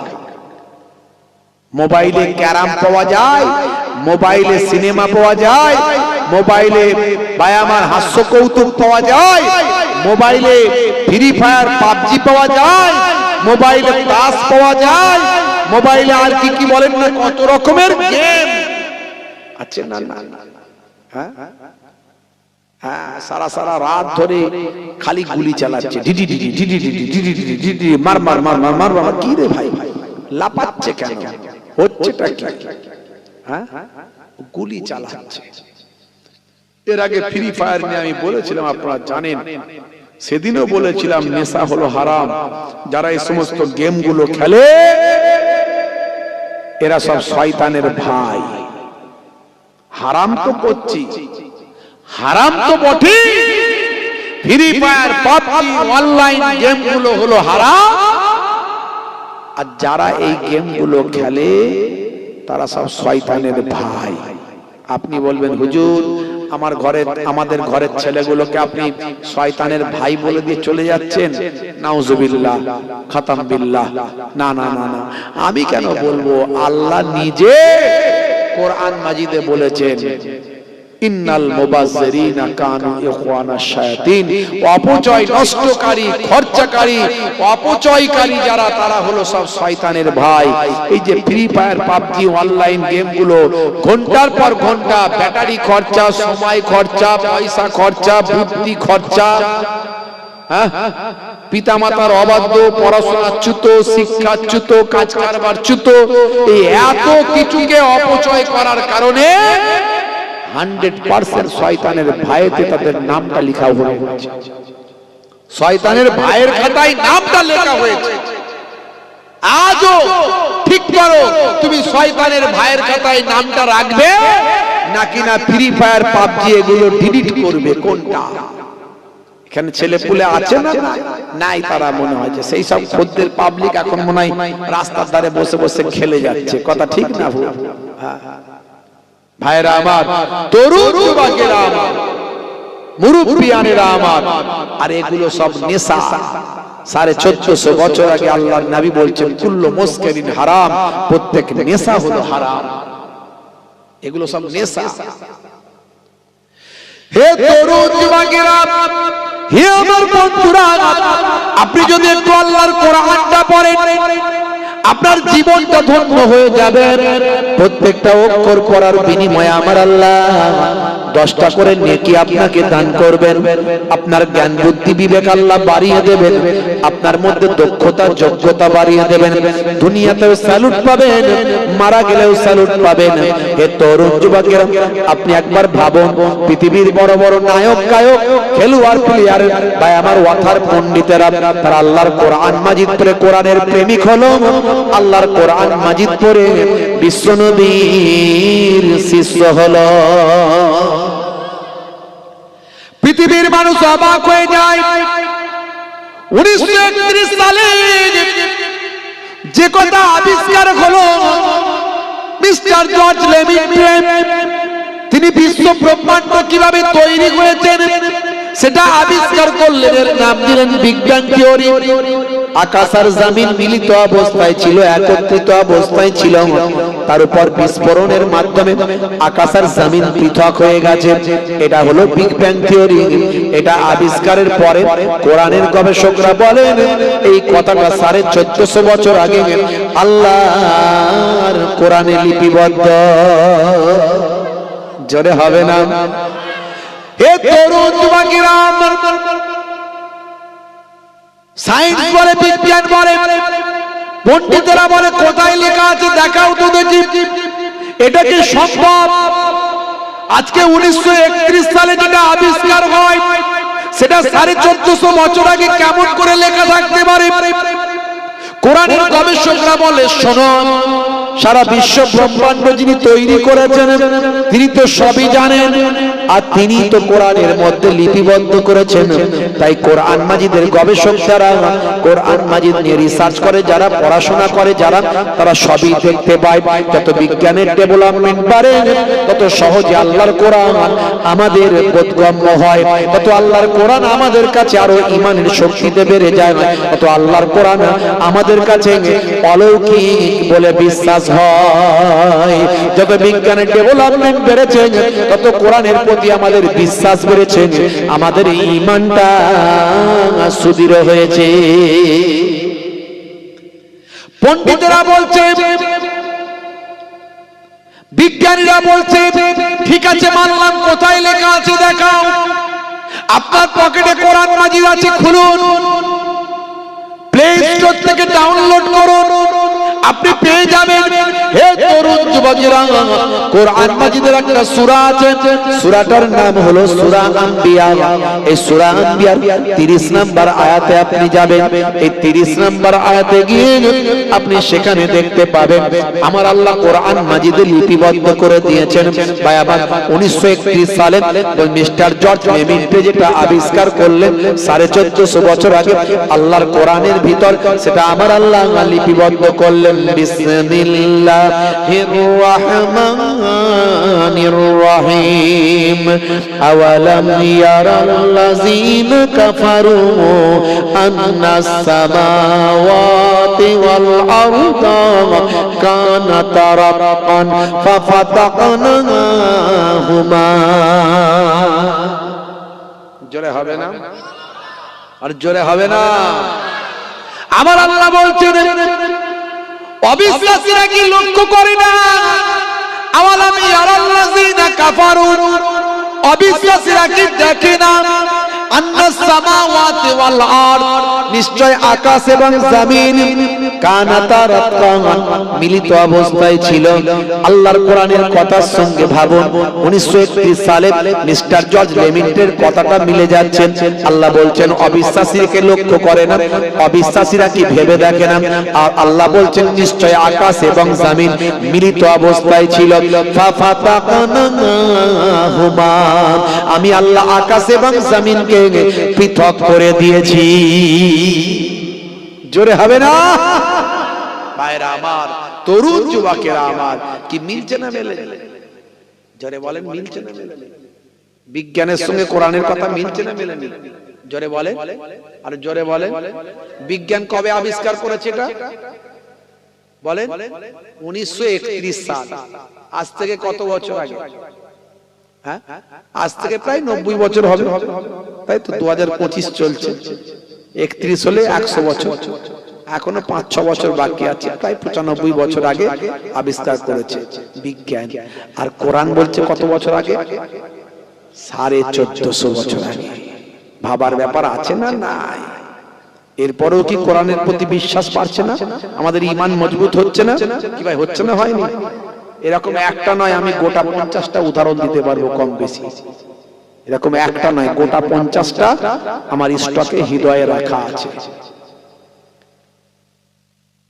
মোবাইলে ক্যারাম পাওয়া যায়, মোবাইলে সিনেমা পাওয়া যায়, মোবাইলে বায়ামার হাস্য কৌতুক পাওয়া যায়, মোবাইলে ফ্রি ফায়ার পাবজি পাওয়া যায়, মোবাইলে তাস পাওয়া যায়, মোবাইলে আর কি কি বলেন না, কত রকমের গেম আছে। না না, হ্যাঁ হ্যাঁ, সারা সারা রাত ধরে খালি গুলি চালাচ্ছে, DD DD DD DD DD DD DD, মার মার মার মার মার মার। কি রে ভাই, লাপাচ্ছে কেন, হচ্ছেটা কি? হ্যাঁ, গুলি চালাচ্ছে। এর আগে ফ্রি ফায়ার নিয়ে আমি বলেছিলাম, আপনারা জানেন, সেদিনও বলেছিলাম নেশা হলো হারাম। যারা এই সমস্ত গেম গুলো খেলে এরা সব শয়তানের ভাই। হারাম তো করছি, হারাম তো বটে, free fire PUBG online game গুলো হলো হারাম। আর যারা এই গেম গুলো খেলে তারা সব শয়তানের ভাই। আপনি বলবেন হুজুর আমার ঘরে, আমাদের ঘরের ছেলেগুলোকে আপনি শয়তানের ভাই বলে দিয়ে চলে যাচ্ছেন। নাউজুবিল্লাহ, খাতাম বিল্লাহ। না না না না, আমি কেন বলবো? আল্লাহ নিজে কোরআন মাজিদে বলেছেন, ইন্নাল মুবাজ্জিরিনা কানু ইখওয়ানাশ শায়াতিন। অপচয় নষ্টকারী, খরচাকারী, অপচয়কারী যারা, তারা হলো সব শয়তানের ভাই। এই যে free fire PUBG online game গুলো ঘন্টার পর ঘন্টা ব্যাটারি খরচা, সময় খরচা, পয়সা খরচা, বুদ্ধি খরচা, হ্যাঁ, পিতামাতার অবাধ্য, পড়াশোনাচ্যুত, শিক্ষাচ্যুত, কাজ কারবার চ্যুত, এই এত কিছুকে অপচয় করার কারণে 100% শয়তানের ভাইতে তাদের নামটা লেখা হয়েছে। শয়তানের ভাইয়ের খাতায় নামটা লেখা হয়েছে। আজও ঠিক করো, তুমি শয়তানের ভাইয়ের খাতায় নামটা রাখবে নাকি না ফ্রি ফায়ার পাবজি এগুলো ডিলিট করবে? কোনটা? এখানে ছেলে পুলে আছে না নাই? তারা মনে হয় যে সেই সব খদ্দের পাবলিক এখন মনে হয় রাস্তার ধারে বসে বসে খেলে যাচ্ছে। কথা ঠিক না ভুল? ভাইরা আমার, তরুণ যুবকেরা আমার, মুরব্বিয়ানেরা আমার, আর এগুলো সব নেশা। 1450 বছর আগে আল্লাহর নবী বলছেন কুল্লু মুসকিরিন হারাম, প্রত্যেক নেশা হলো হারাম। এগুলো সব নেশা। হে তরুণ যুবকেরা, হে আমার বন্ধুরা, আপনি যদি একটু আল্লাহর কোরআনটা পড়েন আপনার জীবনটা ধন্য হয়ে যাবে। প্রত্যেকটা অক্ষর পড়ার বিনিময়ে আমার আল্লাহ 10টা করে নেকি আপনাকে দান করবেন, আপনার জ্ঞান বুদ্ধি বিবেক আল্লাহ বাড়িয়ে দেবেন, আপনার মধ্যে দক্ষতা যোগ্যতা বাড়িয়ে দেবেন, দুনিয়াতেও স্যালুট পাবেন, মারা গেলেও স্যালুট পাবেন। হে তরুণ যুবকেরা, আপনি একবার ভাবুন, পৃথিবীর বড় বড় নায়ক গায়ক খেলোয়াড় প্লেয়ার ভাই আমার ওয়াথার পণ্ডিতেরা তারা আল্লাহর কোরআন মাজিদ পড়ে কোরআনের প্রেমিক হলো, আল্লাহর কোরআন মাজিদ পড়ে বিশ্বনবীর শিষ্য হলো। পৃথিবীর মানুষ অবাক হয়ে যায়। 1931 সালে যে কথা আবিষ্কার হলো, মিস্টার জর্জ লেমিট্রে তিনি বিশ্ব ব্রহ্মাণ্ড কিভাবে তৈরি করেছেন সেটা আবিষ্কার করলেন, এর নাম দিলেন বিগ ব্যাং থিওরি। আকাশ আর জমিন মিলিত অবস্থায় ছিল, একত্রিত অবস্থায় ছিল, তার উপর বিস্ফোরণের মাধ্যমে আকাশ আর জমিন পৃথক হয়ে গেছে। এটা হলো বিগ ব্যাং থিওরি। এটা আবিষ্কারের পরে কোরআনের গবেষকরা বলেন এই কথাটা 1450 বছর আগে আল্লাহর কোরআনে লিপিবদ্ধ। জোরে হবে না? হে তরুণ যুবকেরা, সায়েন্স বলে, বিজ্ঞান বলে, পণ্ডিতেরা বলে কোথায় লেখা আছে দেখাও তো দেখি, এটা কি সম্ভব? আজকে 1931 সালে যেটা আবিষ্কার হয় সেটা 1450 বছর আগে কেমন করে লেখা থাকতে পারে? কোরআনের গবেষকরা বলে শোনো, সারা বিশ্ব ব্রহ্মাণ্ড যিনি তৈরি করেছেন তিনি তো সবই জানেন, আর তিনি তো কোরআনের মধ্যে লিপিবদ্ধ করেছেন। তাই কোরআন মাজিদের গবেষক যারা কোরআন মাজিদ নিয়ে রিসার্চ করে, যারা পড়াশোনা করে, যারা তারা সবই দেখতে পায়। যত বিজ্ঞানের ডেভেলপমেন্ট বাড়ে তত সহজে আল্লাহর কোরআন আমাদের বোধগম্য হয়, তত আল্লাহর কোরআন আমাদের কাছে আরো ঈমানের শক্তিতে বেড়ে যায়, তত আল্লাহর কোরআন আমাদের কাছে অলৌকিক বলে বিশ্বাস হয়। যত বিজ্ঞানের ডেভেলপমেন্ট বেড়েছে তত কোরআনের প্রতি আমাদের বিশ্বাস বেড়েছে, আমাদের ঈমানটা সুদৃঢ় হয়েছে। পণ্ডিতেরা বলছে, বিজ্ঞানীরা বলছে ঠিক আছে মানলাম, কোথায় লেখা আছে দেখাও। আপনার পকেটে কোরআন মাজিদ আছে, খুলুন, প্লে স্টোর থেকে ডাউনলোড করুন, আপনি পেয়ে যাবেন। হে তরুণ যুবকেরা, কোরআন মাজিদের একটা সূরা আছে, সূরাটার নাম হলো সূরা আম্বিয়া। এই সূরা আম্বিয়ার 30 নম্বর আয়াতে আপনি যাবেন। এই 30 নম্বর আয়াতে গিয়ে আপনি সেখানে দেখতে পাবেন আমার আল্লাহ কোরআন মাজিদে লিপিবদ্ধ করে দিয়েছেন। ভাই আমার 1931 সালে মিস্টার জর্জ লেমিট্রে যেটা আবিষ্কার করলেন 1450 বছর আগে আল্লাহর কোরআনের ভিতর, সেটা আমার আল্লাহ লিপিবদ্ধ করলেন। বিসমিল্লাহির রহমানির রহিম। আওয়ালাম ইয়ারাল্লাযীনা কাফারু আন্নাস সামাওয়াতি ওয়াল আরদা কানাতা রাতকান ফাফাতাকনাহুমা। জোরে হবে না? আর জোরে হবে না? আমার আল্লাহ বলছেন অবিশ্বাসীরা কি লক্ষ্য করে না? আওয়ালাম ইয়ারাল্লাযীনা কাফারু, অবিশ্বাসীরা কি দেখে না? আন্নাস সামাওয়াতি ওয়াল আরদ, নিশ্চয় আকাশ এবং জমিন কানাতা রাতকান, মিলিত অবস্থায় ছিল। আল্লাহর কোরআনের কথার সঙ্গে ভাবুন 1931 সালে মিস্টার জর্জ লেমিট্রের কথাটা মিলে যাচ্ছে। আল্লাহ বলছেন অবিশ্বাসীকে লক্ষ্য করে না, অবিশ্বাসীরা কি ভেবে দেখে না? আর আল্লাহ বলছেন নিশ্চয় আকাশ এবং জমিন মিলিত অবস্থায় ছিল। ফাফাতাকনাহুমা, আমি আল্লাহ আকাশ এবং জমিনকে পৃথক করে দিয়েছি। জোরে হবে না? ভাইরা আমার, তরুণ যুবকেরা আমার, কি মিলছে না মেলে? জোরে বলেন, মিলছে না মেলে? বিজ্ঞানের সঙ্গে কোরআনের কথা মিলছে না মেলে? জোরে বলেন, আর জোরে বলেন। বিজ্ঞান কবে আবিষ্কার করেছে এটা বলেন? 1931 সাল। আজ থেকে কত বছর আগে? হ্যাঁ, আজ থেকে প্রায় 90 বছর হবে, তাই তো। 2025 চলছে, 31 হলে 100 বছর, এখনো 5-6 বছর বাকি আছে। প্রায় 95 বছর আগে আবিষ্কার করেছে বিজ্ঞান। আর কোরআন বলছে কত বছর আগে? 1450 বছর আগে। ভাবার ব্যাপার আছে না নাই? এরপরেও কি কোরআনের প্রতি বিশ্বাস পারছে না? আমাদের ঈমান মজবুত হচ্ছে না কি ভাই? হচ্ছে না, হয়নি? এরকম একটা নয়, আমি গোটা 50টা উদাহরণ দিতে পারবো কম বেশি। এরকম একটা নয়, গোটা 50টা আমার স্টকে হৃদয়ে রাখা আছে।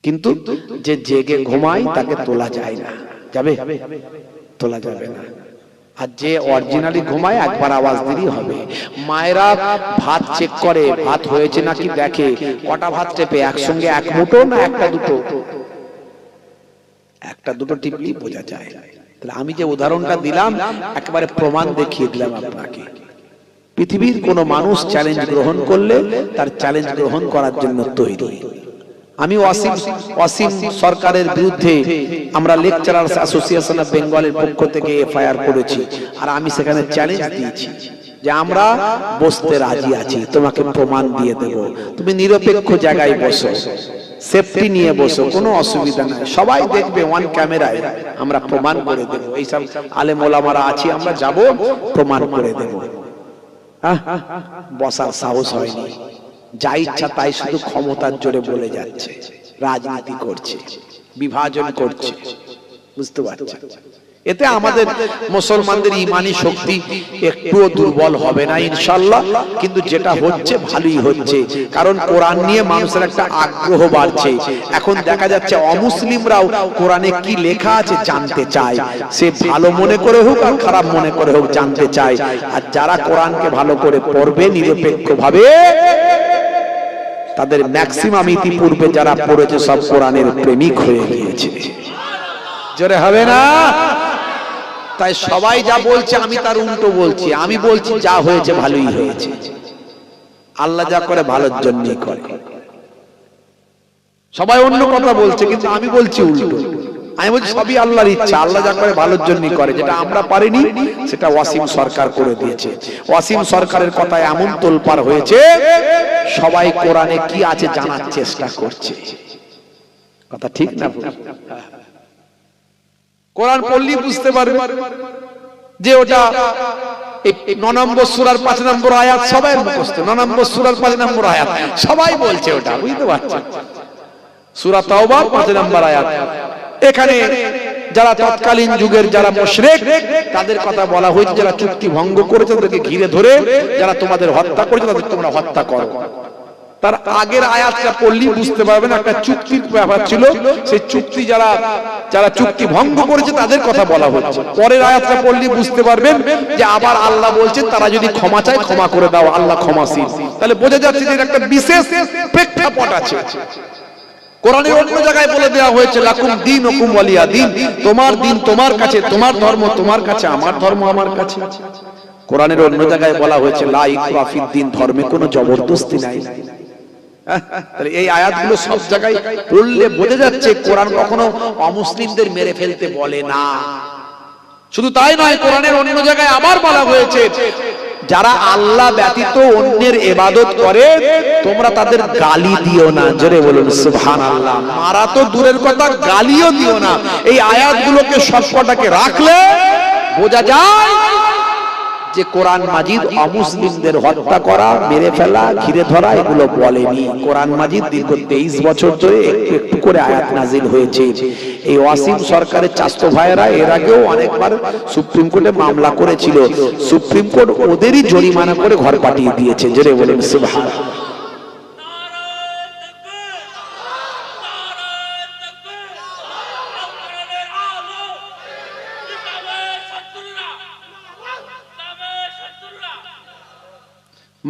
কিন্তু যে জেগে ঘুমায় তাকে তোলা যায় না। যাবে? তোলা যাবে না। আর যে অরিজিনালি ঘুমায় একবার আওয়াজ দিলেই হবে। মায়েরা ভাত চেক করে, ভাত হয়েছে নাকি দেখে। কটা ভাত টেপে? একসঙ্গে এক মুঠো না একটা দুটো? একটা দুটো টিপলেই বোঝা যায়। তাহলে আমি যে উদাহরণটা দিলাম একেবারে প্রমাণ দেখিয়ে দিলাম আপনাকে। পৃথিবীর কোন মানুষ চ্যালেঞ্জ গ্রহণ করলে তার চ্যালেঞ্জ গ্রহণ করার জন্য তৈরি। আমি ওয়াসিম সরকারের বিরুদ্ধে আমরা লেকচারার্স অ্যাসোসিয়েশন অফ বেঙ্গলের পক্ষ থেকে এফআইআর করেছি, আর আমি সেখানে চ্যালেঞ্জ দিয়েছি যে আমরা বসতে রাজি আছি, তোমাকে প্রমাণ দিয়ে দেব, তুমি নিরপেক্ষ জায়গায় বসো, সেফটি নিয়ে বসো, কোনো অসুবিধা নাই, সবাই দেখবে ওয়ান ক্যামেরায়, আমরা প্রমাণ করে দেব। এইসব আলেম ওলামারা আছি, আমরা যাব, প্রমাণ করে দেব। বসার সাহস হয়নি, যা ইচ্ছা তাই শুধু ক্ষমতার জোরে বলে যাচ্ছে, রাজনীতি করছে, বিভাজন করছে। বুঝতে পারছেন? এতে আমাদের মুসলমানদের ঈমানি শক্তি একটুও দুর্বল হবে না ইনশাআল্লাহ। কিন্তু যেটা হচ্ছে ভালোই হচ্ছে, কারণ কোরআন নিয়ে মানুষের একটা আগ্রহ বাড়ছে। এখন দেখা যাচ্ছে অমুসলিমরাও কোরআনে কি লেখা আছে জানতে চায়, সে ভালো মনে করে হোক আর খারাপ মনে করে হোক জানতে চায়। আর যারা কোরআনকে ভালো করে পড়বে নিরপেক্ষভাবে, তাদের ম্যাক্সিমাম ইতিপূর্বে যারা পড়েছে সব কোরআনের প্রেমিক হয়ে গিয়েছে। জোরে হবে না? তাই সবাই যা বলছে আমি তার উল্টো বলছি। আমি বলছি যা হয়েছে ভালোই হয়েছে, আল্লাহ যা করে ভালোর জন্যই করে। সবাই অন্য কথা বলছে কিন্তু আমি বলছি উল্টো। আমি বলছি সবই আল্লাহর ইচ্ছা, আল্লাহ যা করে ভালোর জন্যই করে। যেটা আমরা পারিনি সেটা ওয়াসিম সরকার করে দিয়েছে। ওয়াসিম সরকারের কথায় এমন তোলপাড় হয়েছে, সবাই কোরআনে কি আছে জানার চেষ্টা করছে। কথা ঠিক না? কোরআন পড়লেই বুঝতে পারবে যে ওটা 9 নম্বর সূরার 5 নম্বর আয়াত, সবাই মুখস্থ। 9 নম্বর সূরার 5 নম্বর আয়াত সবাই বলছে ওটা, বুঝতে পারছেন? সূরা তাওবা 5 নম্বর আয়াত। এখানে যারা তৎকালীন যুগের যারা মুশরিক তাদের কথা বলা হয়েছে, যারা চুক্তি ভঙ্গ করেছে তাদেরকে ঘিরে ধরে যারা তোমাদের হত্যা করেছে তাদের তোমরা হত্যা করো। তার আগের আয়াতটা পড়লেই বুঝতে পারবেন একটা চুক্তির ব্যাপার ছিল। সেই চুক্তি যারা চুক্তি ভঙ্গ করেছে তাদের কথা বলা হচ্ছে। পরের আয়াতটা পড়লেই বুঝতে পারবেন যে আবার আল্লাহ বলছেন তারা যদি ক্ষমা চায় ক্ষমা করে দাও, আল্লাহ ক্ষমাশীল। তাহলে বোঝা যাচ্ছে যে একটা বিশেষ প্রেক্ষাপট আছে। কোরআনের অন্য জায়গায় বলে দেওয়া হয়েছে লাকুম দীনুকুম ওয়ালিয়া দীন, তোমার দিন তোমার কাছে, তোমার ধর্ম তোমার কাছে, আমার ধর্ম আমার কাছে। কোরআনের অন্য জায়গায় বলা হয়েছে লা ইকরাহা ফিদ দীন, ধর্মে কোনো জবরদস্তি নাই। তাহলে এই আয়াতগুলো সব জায়গায় পড়লে বোঝা যাচ্ছে কোরআন কখনো অমুসলিমদের মেরে ফেলতে বলে না। শুধু তাই নয়, কোরআনের অন্য জায়গায় আবার বলা হয়েছে যারা আল্লাহ ব্যতীত অন্যের ইবাদত করে তোমরা তাদের গালি দিও না। জোরে বলুন সুবহানাল্লাহ। মারা তো দূরের কথা, গালিও দিও না। এই আয়াতগুলোকে সবকটাকে রাখলে বোঝা যায় যে কোরআন মাজিদ অমুসলিমদের হত্যা করা, মেরে ফেলা, ঘিরে ধরা এগুলো বলেনি। কোরআন মাজিদ দীর্ঘ 23 বছর ধরে একটু একটু করে আয়াত নাজিল হয়েছে। এই ওয়াসিম সরকারের চাচতো ভাইয়েরা এর আগেও অনেকবার সুপ্রিম কোর্টে মামলা করেছিল, সুপ্রিম কোর্ট ওদেরই জরিমানা করে ঘর পাঠিয়ে দিয়েছে। জোরে বলেন সুবহানাল্লাহ।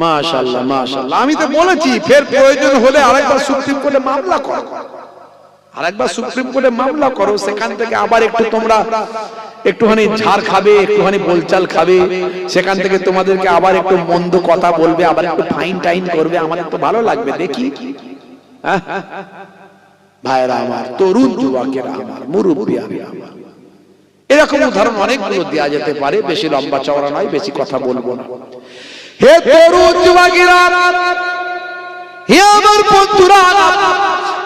মাশাআল্লাহ মাশাআল্লাহ। আমি তো বলেছি ফের প্রয়োজন হলে আরেকবার সুপ্রিম কোর্টে মামলা করো, আরেকবার সুপ্রিম কোর্টে মামলা করো। সেখান থেকে আবার একটু তোমরা একটুখানি ঝাড় খাবে, একটুখানি বলচাল খাবে, সেখান থেকে তোমাদেরকে আবার একটু মন্দ কথা বলবে, আবার একটু ফাইন টাইন করবে, আমাদের তো ভালো লাগবে দেখি। ভাইরা আমার, তরুণ যুবকেরা আমার, মুরব্বিয়ারা আমার, এরকম উদাহরণ অনেকগুলো দেওয়া যেতে পারে। বেশি লম্বা চওড়া নয়, বেশি কথা বলবো না। হে তরুণ যুবকেরা, হে আমার বন্ধুরা,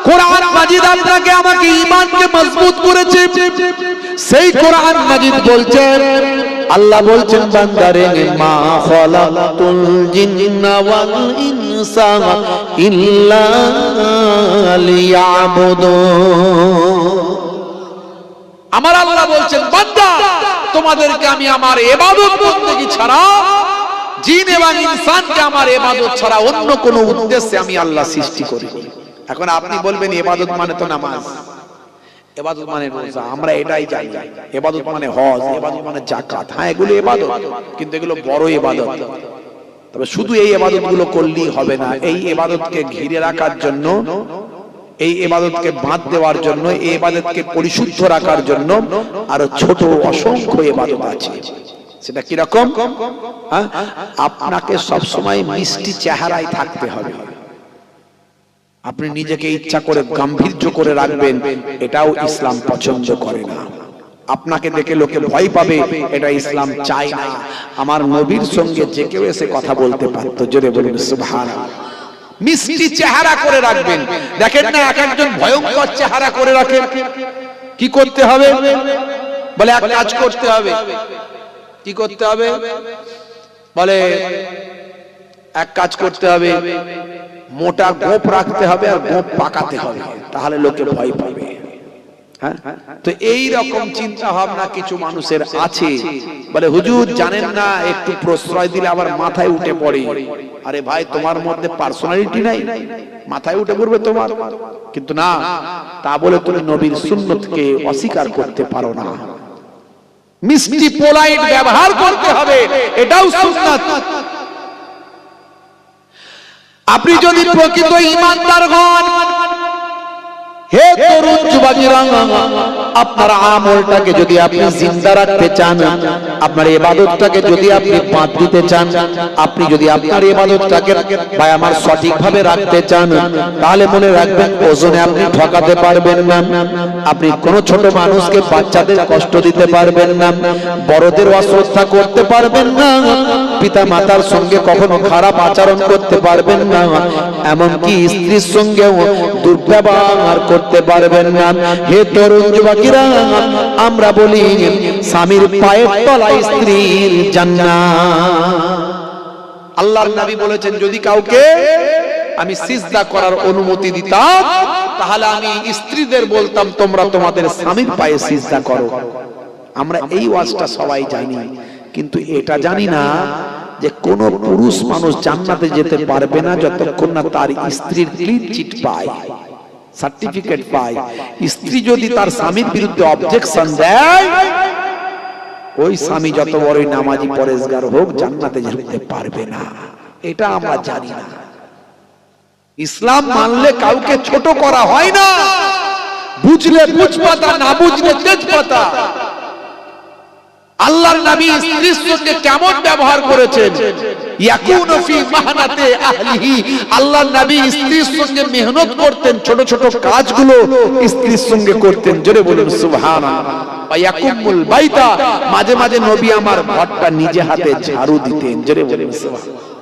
কোরআন মাজিদ আপনাকে আমাকে ঈমানকে মজবুত করেছে। সেই কোরআন মাজিদ বলছে আল্লাহ বলছেন বান্দারে মা খালাকতুল জিন্না ওয়াল ইনসা ইল্লা লিয়াবুদুন। আমার আল্লাহ বলছেন বান্দা তোমাদেরকে আমি আমার ইবাদত বন্দেগী ছাড়া, জিন এবং ইনসানকে আমার ইবাদত ছাড়া অন্য কোনো উদ্দেশ্যে আমি আল্লাহ সৃষ্টি করি। এখন আপনি বলবেন ইবাদত মানে তো নামাজ, ইবাদত মানে রোজা, আমরা এটাই জানি। ইবাদত মানে হজ, ইবাদত মানে যাকাত। হ্যাঁ, এগুলো ইবাদত, কিন্তু এগুলো বড় ইবাদত। তবে শুধু এই ইবাদতগুলো করলেই হবে না। এই ইবাদতকে ঘিরে রাখার জন্য, এই ইবাদতকে বাঁধ দেওয়ার জন্য, এই ইবাদতকে পরিশুদ্ধ রাখার জন্য আরো ছোট অসংখ্য ইবাদত আছে। সেটা কি রকম? আপনাকে সব সময় মিষ্টি চেহারায় থাকতে হবে। আপনি নিজেকে ইচ্ছা করে গাম্ভীর্য করে রাখবেন, এটাও ইসলাম পছন্দ করে না। আপনাকে দেখে লোকে ভয় পাবে, এটা ইসলাম চায় না। আমার নবীর সঙ্গে যে কেউ এসে কথা বলতে পারতো, জোরে বলুন সুবহানাল্লাহ। মিষ্টি চেহারা করে রাখবেন। দেখেন না, এক একজন ভয়ঙ্কর চেহারা করে রাখেন। কি করতে হবে? বলে এক কাজ করতে হবে। কি করতে হবে? বলে এক কাজ করতে হবে, মোটা গোপ রাখতে হবে আর গোপ পাকাতে হবে, তাহলে লোকে ভয় পাবে। হ্যাঁ, তো এই রকম চিন্তা ভাবনা কিছু মানুষের আছে। বলে হুজুর জানেন না, একটু প্রশ্রয় দিলে আবার মাথায় উঠে পড়ে। আরে ভাই, তোমার মধ্যে পার্সোনালিটি নাই, মাথায় উঠে পড়বে তোমার? কিন্তু না, তা বলে তুমি নবীর সুন্নতকে অস্বীকার করতে পারো না। মিষ্টি পোলাইট ব্যবহার করতে হবে, এটাও সুন্নাত। আপনি যদি প্রকৃত ঈমানদার হন, হে তরুণ যুবকেরা, আপনার আমলটাকে যদি আপনি জিন্দা রাখতে চান, আপনার ইবাদতটাকে যদি আপনি বাঁধ দিতে চান, আপনি যদি আপনার ইবাদতটাকে ভাই আমার সঠিকভাবে রাখতে চান, তাহলে মনে রাখবেন ওজনে আপনি ঠকাতে পারবেন না। আপনি কোন ছোট মানুষকে, বাচ্চাদের কষ্ট দিতে পারবেন না, বড়দের অশ্রদ্ধা করতে পারবেন না, পিতা মাতার সঙ্গে কখনো খারাপ আচরণ করতে পারবেন না, এমনকি স্ত্রীর সঙ্গেও দুর্ব্যবহার করতে পারবেন না। হে তরুণ যুবকেরা, আমরা বলি স্বামীর পায়ের তলায় স্ত্রীর জান্নাত। আল্লাহর নবী বলেছেন, যদি কাউকে আমি সিজদা করার অনুমতি দিতাম, তাহলে আমি স্ত্রীদের বলতাম তোমরা তোমাদের স্বামীর পায়ে সিজদা করো। আমরা এই ওয়াজটা সবাই জানি, কিন্তু এটা জানি না যে কোন পুরুষ মানুষ জান্নাতে যেতে পারবে না যতক্ষণ না তার স্ত্রীর ক্লিন চিট পায়, সার্টিফিকেট পায়। স্ত্রী যদি তার স্বামীর বিরুদ্ধে অবজেকশন দেয়, ওই স্বামী যত বড়ই নামাজি পরেজগার হোক, জান্নাতে যেতে পারবে না। এটা আমরা জানি না। ইসলাম মানলে কাউকে ছোট করা হয় না। বুঝলে বুঝপাতা, না বুঝলে তেজপাতা। আল্লাহর নবী স্ত্রীর সঙ্গে কেমন ব্যবহার করেছেন? ইয়াকুনু ফি মাহনাতে আহলিহি। আল্লাহর নবী স্ত্রীর সঙ্গে মেহনত করতেন, ছোট ছোট কাজগুলো স্ত্রীর সঙ্গে করতেন। জোরে বলুন সুবহানাল্লাহ। ইয়াকুমুল বাইতা, মাঝে মাঝে নবী আমার ঘরটা নিজে হাতে ঝাড়ু দিতেন। জোরে বলুন সুবহানাল্লাহ।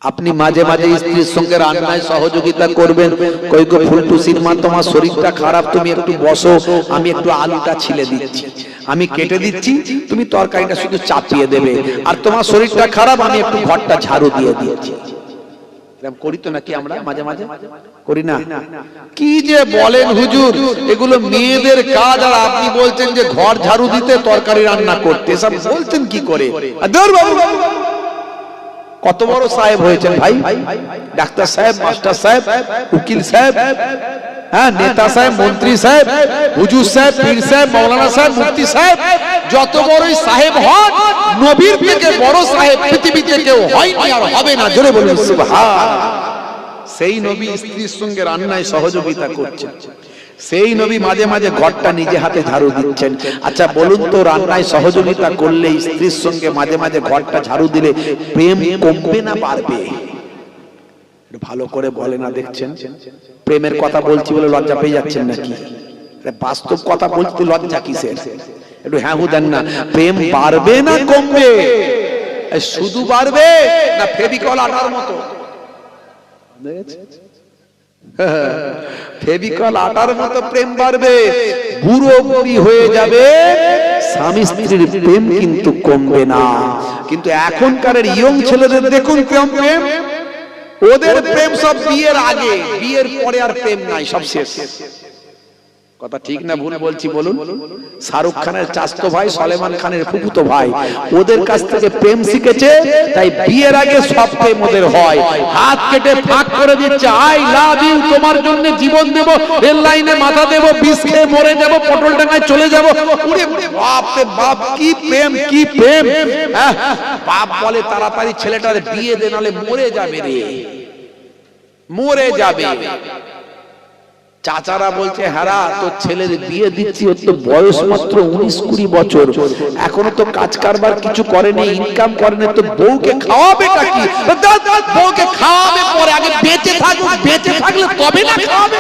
আপনি মাঝে মাঝে স্ত্রীর সঙ্গে রান্নায় সহযোগিতা করবেন। কই গো ফুলটুসির মা, তোমার শরীরটা খারাপ, তুমি একটু বসো, আমি একটু আলুটা ছিলে দিচ্ছি, আমি কেটে দিচ্ছি, তুমি তরকারিটা শুধু চাপিয়ে দেবে। আর তোমার শরীরটা খারাপ, আমি একটু ঘরটা ঝাড়ু দিয়ে দিয়েছি। এরকম করি তো নাকি আমরা? মাঝে মাঝে করি না? কি যে বলেন হুজুর, এগুলো মেয়েদের কাজ, আর আপনি বলছেন যে ঘর ঝাড়ু দিতে, তরকারি রান্না করতে। সব বলছেন কি করে? কত বড় সাহেব হয়েছেন ভাই, ডাক্তার সাহেব, মাস্টার সাহেব, উকিল সাহেব, হ্যাঁ, নেতা সাহেব, মন্ত্রী সাহেব, হুজুর সাহেব, পীর সাহেব, মাওলানা সাহেব, মুফতি সাহেব, যত বড়ই সাহেব হন, নবীর থেকে বড় সাহেব পৃথিবীতে কেউ হয়নি আর হবে না। জোরে বলুন সুবহানাল্লাহ। সেই নবী স্ত্রীর সঙ্গে রান্নায় সহযোগিতা করছেন, সেই নবী মাঝে মাঝে ঘরটা নিজে হাতে ঝাড়ু দিচ্ছেন। আচ্ছা বলুন তো, রান্নায় সহযোগিতা করলে, স্ত্রীর সঙ্গে মাঝে মাঝে ঘরটা ঝাড়ু দিলে প্রেম কমবে না বাড়বে? ভালো করে বলে না, দেখছেন? প্রেমের কথা বলছি বলে লজ্জা পেয়ে যাচ্ছেন নাকি? বাস্তব কথা বলতে লজ্জা কিসের? একটু হ্যাঁ হু দেন না। প্রেম বাড়বে না কমবে? শুধু বাড়বে না ফেভিকল আটার মতো? ফেভিকল আটার মতো প্রেম বাড়বে। বুড়ো বুড়ি হয়ে যাবে, স্বামী স্ত্রীর প্রেম কিন্তু কমবে না। কিন্তু এখনকার ইয়ং ছেলেদের দেখুন কেমন প্রেম, ওদের প্রেম সব বিয়ের আগে, বিয়ের পরে আর প্রেম নাই, সব শেষ। কথা ঠিক না ভুল বলছি বলুন? শাহরুখ খানের চাচতো ভাই, সলেমান খানের ফুফুতো ভাই, ওদের কাছ থেকে প্রেম শিখেছে, তাই বিয়ের আগে সব প্রেম ওদের হয়। হাত কেটে ফাঁক করে দিচ্ছে, আই লাভ ইউ, তোমার জন্য জীবন দেব, রেল লাইনে মাথা দেব, বিষ খেয়ে মরে যাব, পটল ডাঙায় চলে যাব। ওরে বাপ রে বাপ, কি প্রেম, কি প্রেম! বাপ বলে তাড়াতাড়ি ছেলেটার বিয়ে দে, নালে মরে যাবে রে, মরে যাবে। চাচারা বলছে, হারা তোর ছেলের বিয়ে দিচ্ছি, ওর তো বয়স মাত্র 19-20 বছর, এখনো তো কাজ কারবার কিছু করেনি, ইনকাম করেনি, তো বউকে খাওয়াবেটা কি? বউকে খাওয়াবে পরে, আগে বেঁচে থাকুক, বেঁচে থাকলে তবে না খাওয়াবে।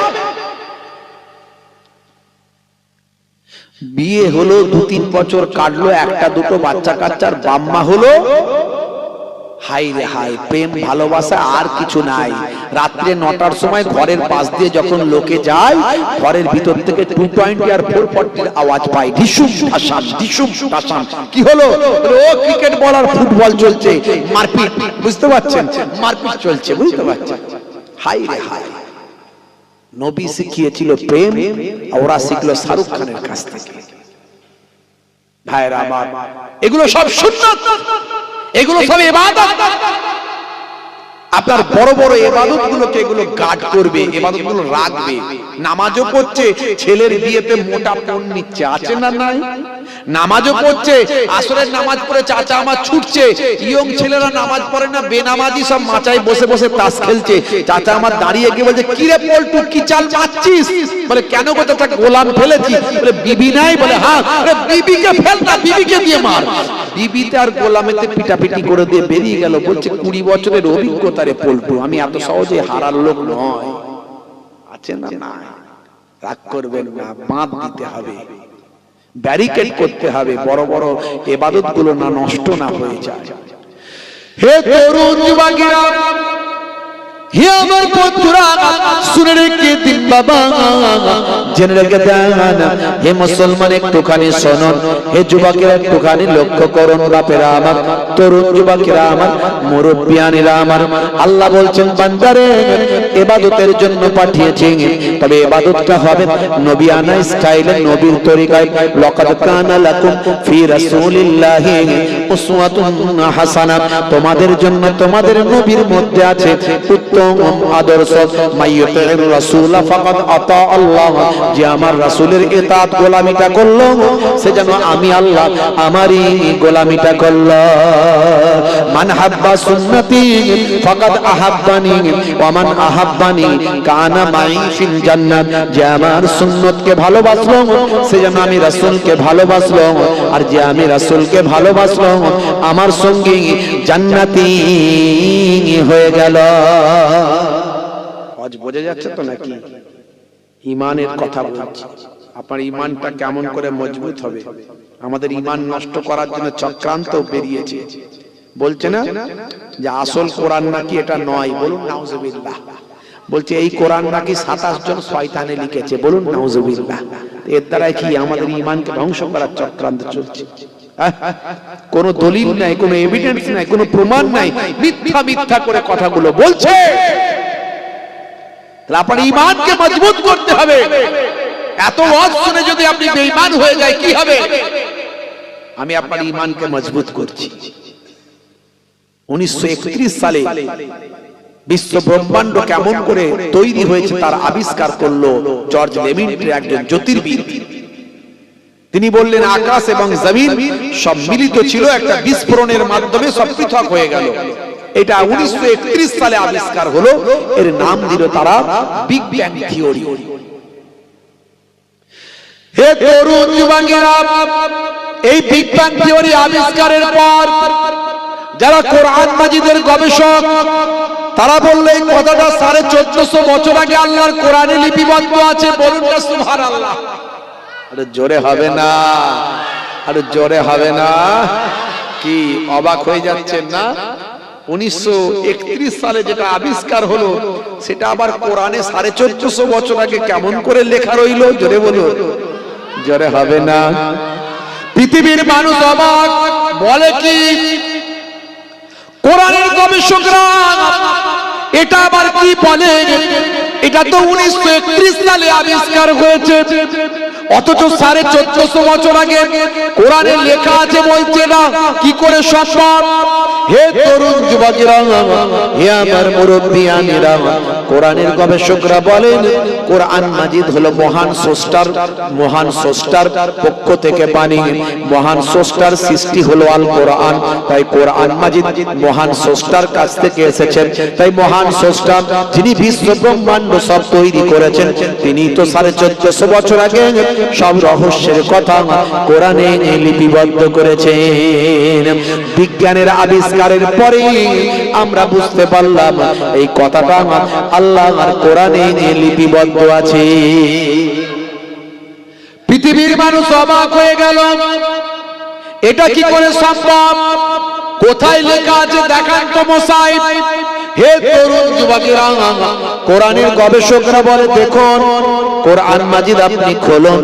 বিয়ে হলো 2-3 বছর কাটলো, একটা দুটো বাচ্চা কাচ্চার বাম্মা হলো, হাই রে হাই, প্রেম ভালোবাসা আর কিছু নাই। রাত্রে 9টার সময় ঘরের পাশ দিয়ে যখন লোকে যায়, ঘরের ভিতর থেকে 220 আর 440 আওয়াজ পায়, ঢিসুম ঢাসাম, ঢিসুম ঢাসাম। কি হলো? ও ক্রিকেট বল আর ফুটবল চলছে, মারপিট, বুঝতে পারছেন? মারপিট চলছে, বুঝতে পারছেন? হাই রে হাই, নবী শিখিয়েছিল প্রেম, ওরা শিখলো শাহরুখ খানের কাছ থেকে। ভাইরা আমার, এগুলো সব সুন্নাত, এগুলো সব ইবাদত। আপনার বড় বড় ইবাদত গুলোকে এগুলো গার্ড করবে, ইবাদত গুলো রাখবে। নামাজও পড়ছে, ছেলের বিয়েতে মোটা পণ নিচ্ছে, আছে না নাই? নামাজও পড়ছে, আসরের নামাজ পড়ে চাচা আমার ছুটছে, ইয়ং ছেলেরা নামাজ পড়ে না, বেনামাজি সব মাচায় বসে বসে তাস খেলছে। চাচা আমার দাঁড়িয়ে গিয়ে বলছে, কি রে পল্টু, কি চাল মারছিস? বলে, কেন গো চাচা, গোলাম ফেলেছি। বলে, বিবি নাই? বলে, হ্যাঁ। বিবিকে ফেল না, বিবিকে দিয়ে মার। বিবিতে আর গোলামেতে পিটাপিটি করে দিয়ে বেরিয়ে গেল। বলছে, 20 বছরের অভিজ্ঞতা রে পল্টু, আমি এত সহজে হারার লোক নয়। আছে না? না, রাগ করবেন না, বাঁধ দিতে হবে, ব্যারিকেড করতে হবে, বড় বড় ইবাদত গুলো না নষ্ট না হয়ে যায়। হে তরুণ যুবকেরা, হে আমার বন্ধুরা, শুনে রেখে দিন বাবা, জেনে রেখে দেন। হে মুসলমান, একটুখানি শুনুন, হে যুবকেরা একটুখানি লক্ষ্য করুন। বাপেরা আমার, তরুণ যুবকেরা আমার, মুরব্বিয়ানেরা আমার, আল্লাহ বলছেন, বান্দারে ইবাদতের জন্য পাঠিয়েছি, তবে ইবাদতটা হবে নবিয়ানা স্টাইলে, নবীর তরিকায়। লাকাদ কানা লাকুম ফি রাসূলিল্লাহি উসওয়াতুন হাসানা, তোমাদের জন্য তোমাদের নবীর মধ্যে আছে উত্তম আদর্শ। মাইয়ুতির রাসূল ফাকাদ আতা আল্লাহ, যে আমার রাসূলের ইতাআত গোলামিটা করলো, সে যেন আমি আল্লাহ আমারই গোলামিটা করলো। মান হাব্বা সুন্নতি ফাকাদ আহাব্বানি ওয়া মান আহাব্বানি কানা মাই ফিল জান্নাত, যে আমার সুন্নতকে ভালোবাসলো, সে যেন আমি রাসূলকে ভালোবাসলো, আর যে আমি রাসূলকে ভালোবাসলো, আমার সঙ্গে জান্নাতি হয়ে গেল। আজ বোঝা যাচ্ছে তো নাকি? ঈমানের কথা বলছি। আপনার ঈমানটা কেমন করে মজবুত হবে? আমাদের ঈমান নষ্ট করার জন্য চক্রান্ত বেরিয়েছে। বলছে না যে আসল কোরআন নাকি এটা নয়, বলুন নাউজুবিল্লাহ। বলছে এই কোরআন নাকি 27 জন শয়তানে লিখেছে, বলুন নাউজুবিল্লাহ। এর দ্বারা কি আমাদের ঈমানকে ধ্বংস করার চক্রান্ত চলছে? কোন দলিল নাই, কোন এভিডেন্স নাই, কোন প্রমাণ নাই, মিথ্যা মিথ্যা করে কথাগুলো বলছে। আপনার ঈমানকে মজবুত করতে হবে। এত ওয়াজ শুনে যদি আপনি বেঈমান হয়ে যায় কি হবে? আমি আপনার ঈমানকে মজবুত করছি। 1931 সালে বিশ্ব ব্রহ্মাণ্ড কেমন করে তৈরি হয়েছে তার আবিষ্কার করলো জর্জ লেমিন্ট্রি, একজন জ্যোতির্বিদ। তিনি বললেন, আকাশ এবং জমিন সব মিলিত ছিল, একটা বিস্ফোরণের মাধ্যমে সব পৃথক হয়ে গেল। এটা 1931 সালে আবিষ্কার হলো। এর নাম দিল তারা বিগ ব্যাং থিওরি। হে তরুণ যুবকেরা, এই বিগ ব্যাং থিওরি আবিষ্কারের পর যারা কোরআন মাজিদের গবেষক, তারা বলল এই কথাটা 1450 বছর আগে আল্লাহর কোরআনে লিপিবদ্ধ আছে। বলুন না সুবহানাল্লাহ। আরে জোরে হবে না, আরে জোরে হবে না। কি অবাক হয়ে যাচ্ছেন না? 1931 সালে যেটা আবিষ্কার হলো, সেটা আবার কোরআনে 1450 বছর আগে কেমন করে লেখা রইল? জোরে বলুন। জোরে হবে না? পৃথিবীর মানুষ অবাক, বলে কি কোরআনের গবেষকরা এটা আবার কি বলে, এটা তো 1931 সালে আবিষ্কার হয়েছে, অথচ 1450 বছর আগে কোরআনে লেখা আছে, বলছে না কি করে সম্ভব? হে তরুণ যুবকেরা, হে আমার মুরব্বিয়ানেরা, কোরআনের গবেষকরা বলেন কোরআন মাজিদ হলো মহান স্রষ্টার পক্ষ থেকে বাণী, মহান স্রষ্টার সৃষ্টি হলো আল কোরআন, তাই কোরআন মাজিদ মহান স্রষ্টার কাছ থেকে এসেছেন। তাই মহান স্রষ্টা যিনি বিশ্ব ব্রহ্মাণ্ড সব তৈরি করেছেন, তিনি তো 1450 বছর আগে সব রহস্যের কথা কোরআনে লিপিবদ্ধ করেছেন। বিজ্ঞানের আবিষ্কারের পরে আমরা বুঝতে পারলাম এই কথাটা আল্লাহর কোরআনে লিপিবদ্ধ আছে। পৃথিবীর মানুষ অবাক হয়ে গেল, এটা কি করে সম্ভব? কোথায় লেখা আছে দেখান তো মশাই। হে তরুণ যুবকেরা, কোরআনের গবেষকরা বলে দেখুন কোরআন মাজিদ আপনি খুলুন,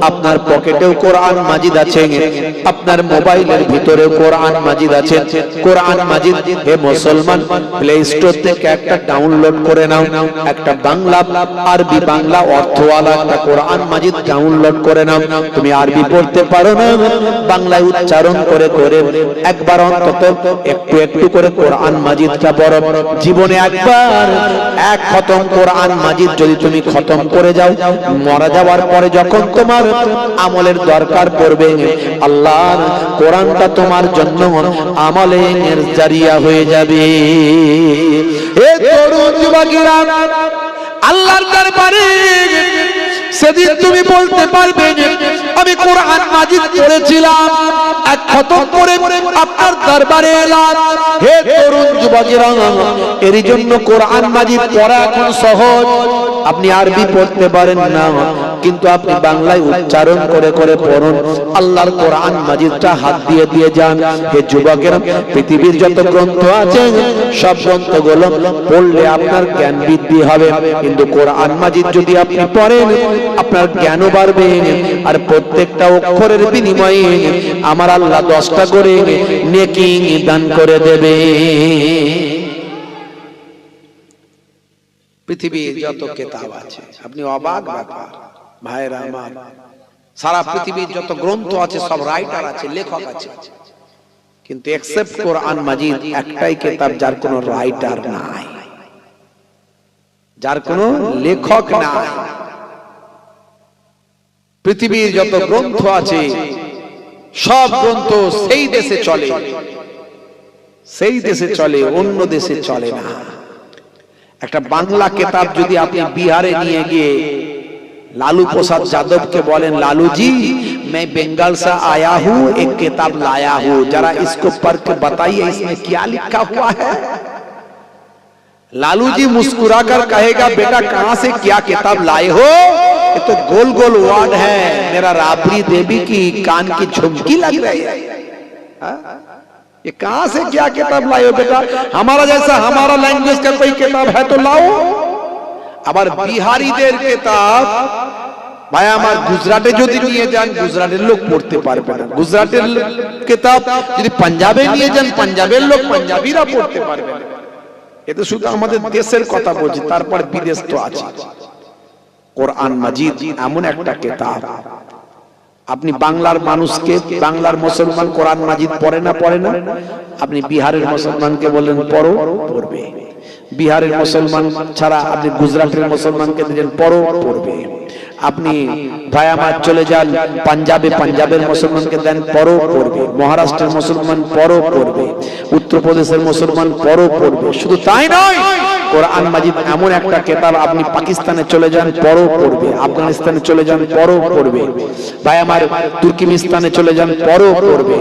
আপনার পকেটেও কোরআন মাজিদ আছে, আপনার মোবাইলের ভিতরেও কোরআন মাজিদ আছে। কোরআন মাজিদ হে মুসলমান প্লে স্টোর থেকে একটা ডাউনলোড করে নাও, একটা বাংলা আরবি বাংলা অর্থওয়ালা একটা কোরআন মাজিদ ডাউনলোড করে নাও। তুমি আরবি পড়তে পারো না, বাংলায় উচ্চারণ করে করে একবার অন্তত একটু একটু করে কোরআন মাজিদটা পড়ো। জীবনে একবার এক খতম কোরআন মাজিদ যদি তুমি খতম করে যাও, মারা যাওয়ার পরে যখন তোমার আমলের দরকার পড়বে, আল্লাহর কোরআনটা তোমার জন্য আমলের জারিয়া হয়ে যাবে। এ তরুণ যুবকেরা, আল্লাহর দরবারে সেদিন তুমি বলতে পারবে আমি কোরআন মাজিদ পড়েছিলাম, এক খতম করে আপনার দরবারে এলাম। হে তরুণ যুবকেরা, এর জন্য কোরআন মাজিদ পড়া এখন সহজ। আপনি আরবি পড়তে পারেন না, কিন্তু আপনি বাংলায় উচ্চারণ করে করে পড়ুন, আল্লাহর কোরআন মাজিদটা হাত দিয়ে দিয়ে যান। হে যুবকেরা, পৃথিবীর যত গ্রন্থ আছে সব গ্রন্থগুলো পড়লে আপনার জ্ঞান বৃদ্ধি হবে, কিন্তু কোরআন মাজিদ যদি আপনি পড়েন আপনার জ্ঞানও বাড়বে, আর প্রত্যেকটা অক্ষরের বিনিময়ে আমার আল্লাহ 10টা করে নেকি দান করে দেবে। পৃথিবীর যত কিতাব আছে, আপনি অবাক ব্যাপার ভাইরা আমার, সারা পৃথিবীর যত গ্রন্থ আছে সব রাইটার আছে, লেখক আছে, কিন্তু এক্সেপ্ট কোরআন মাজিদ একটাই কিতাব যার কোনো রাইটার নাই, যার কোনো লেখক নাই। পৃথিবীর যত গ্রন্থ আছে সব গ্রন্থ সেই দেশে চলে, সেই দেশে চলে, অন্য দেশে চলে না। একটা বাংলা কিতাব যদি আপনি বিহারে নিয়ে গিয়ে लालू प्रसाद यादव के बोलें, लालू जी मैं बंगाल से आया हूँ, एक किताब लाया हूँ, जरा इसको पढ़ के बताइए इसमें क्या लिखा हुआ है। लालू जी मुस्कुराकर कहेगा, बेटा कहाँ से क्या किताब लाए हो? ये तो गोल गोल वर्ड है, मेरा राबड़ी देवी की कान की झुमकी लग रही है। ये कहाँ से क्या किताब लाए हो बेटा? हमारा जैसा हमारा लैंग्वेज का कोई किताब है तो लाओ। আবার বিহারীদের কিতাব ভাই আমার গুজরাটে যদি নিয়ে যান, গুজরাটের লোক পড়তে পারবে না। গুজরাটের কিতাব যদি পাঞ্জাবে নিয়ে যান, পাঞ্জাবের লোক পাঞ্জাবিরা পড়তে পারবে না। এটা শুধু আমাদের দেশের কথা বলছি, তারপর বিদেশ তো আছে। কোরআন মাজিদ এমন একটা কিতাব, আপনি বাংলার মানুষকে, বাংলার মুসলমান কোরআন মাজিদ পড়ে না, আপনি বিহারের মুসলমানকে বলেন পড়ো, পড়বে। বিহারের মুসলমান ছাড়া আপনি গুজরাটের মুসলমানকে দিলেন পড়ো, পড়বে। আপনি ভাই আমার চলে যান পাঞ্জাবে, পাঞ্জাবের মুসলমানকে দেন পড়ো, পড়বে। মহারাষ্ট্রের মুসলমান পড়ো, পড়বে। উত্তরপ্রদেশের মুসলমান পড়ো, পড়বে। শুধু তাই নয়, কোরআন মাজিদ এমন একটা কিতাব, আপনি পাকিস্তানে চলে যান পড়ো, পড়বে। আফগানিস্তানে চলে যান পড়ো, পড়বে। ভাই আমার তুর্কিমিস্তানে চলে যান পড়ো, পড়বে।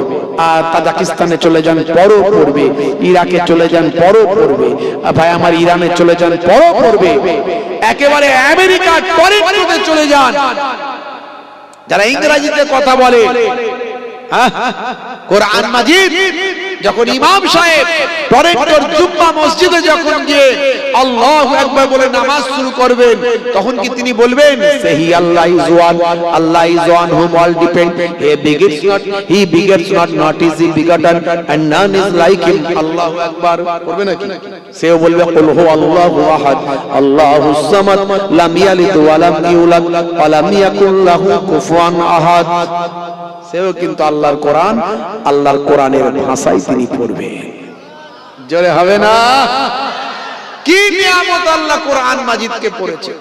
আর তাজিকিস্তানে চলে যান পড়ো, পড়বে। ইরাকে চলে যান পড়ো, পড়বে। ভাই আমার ইরানে চলে যান পড়ো, পড়বে। একেবারে আমেরিকার টরন্টোতে চলে যান, যারা ইংরেজিতে কথা বলে, কোরআন মাজিদ যখন ইমাম সাহেব পরের জুম্মা মসজিদে যখন গিয়ে আল্লাহু আকবার বলে নামাজ শুরু করবেন, তখন কি তিনি বলবেন সেই Allah is one, Allah is one whom all depend, he begets not is he begotten and none is like him, আল্লাহু আকবার করবে নাকি? সেও বলবে কুল হু আল্লাহু আহাদ আল্লাহুস সামাদ লাম ইয়ালিদ ওয়া লাম ইউলাদ ওয়া লাম ইয়াকুল লাহু কুফুয়ান আহাদ। সেও কিন্তু আল্লাহর কোরআন, আল্লাহর কোরআনের ভাষায় তিনি পড়বে। জোরে হবে না? কি নিয়ামত আল্লাহ কোরআন মাজিদকে পড়েছে,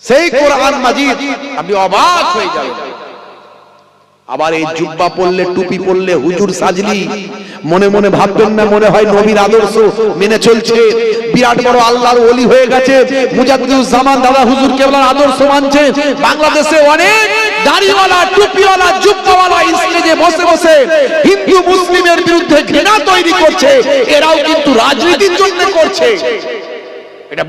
সেই কোরআন মাজিদ আপনি অবাক হয়ে যাবেন। আবার এই জুব্বা পরলে, টুপি পরলে, হুজুর সাজলি, মনে মনে ভাববেন না মনে হয় নবীর আদর্শ মেনে চলছে, বিরাট বড় আল্লাহর ওলি হয়ে গেছে, মুজাদ্দিদুজ্জামান দাদা হুজুর কেবলার আদর্শ মানছে। বাংলাদেশে অনেক দাড়িওয়ালা, টুপিওয়ালা, জুব্বাওয়ালা স্টেজে বসে বসে হিন্দু মুসলিমের বিরুদ্ধে ঘৃণা তৈরি করছে, এরাও কিন্তু রাজনীতির জন্য করছে। এটা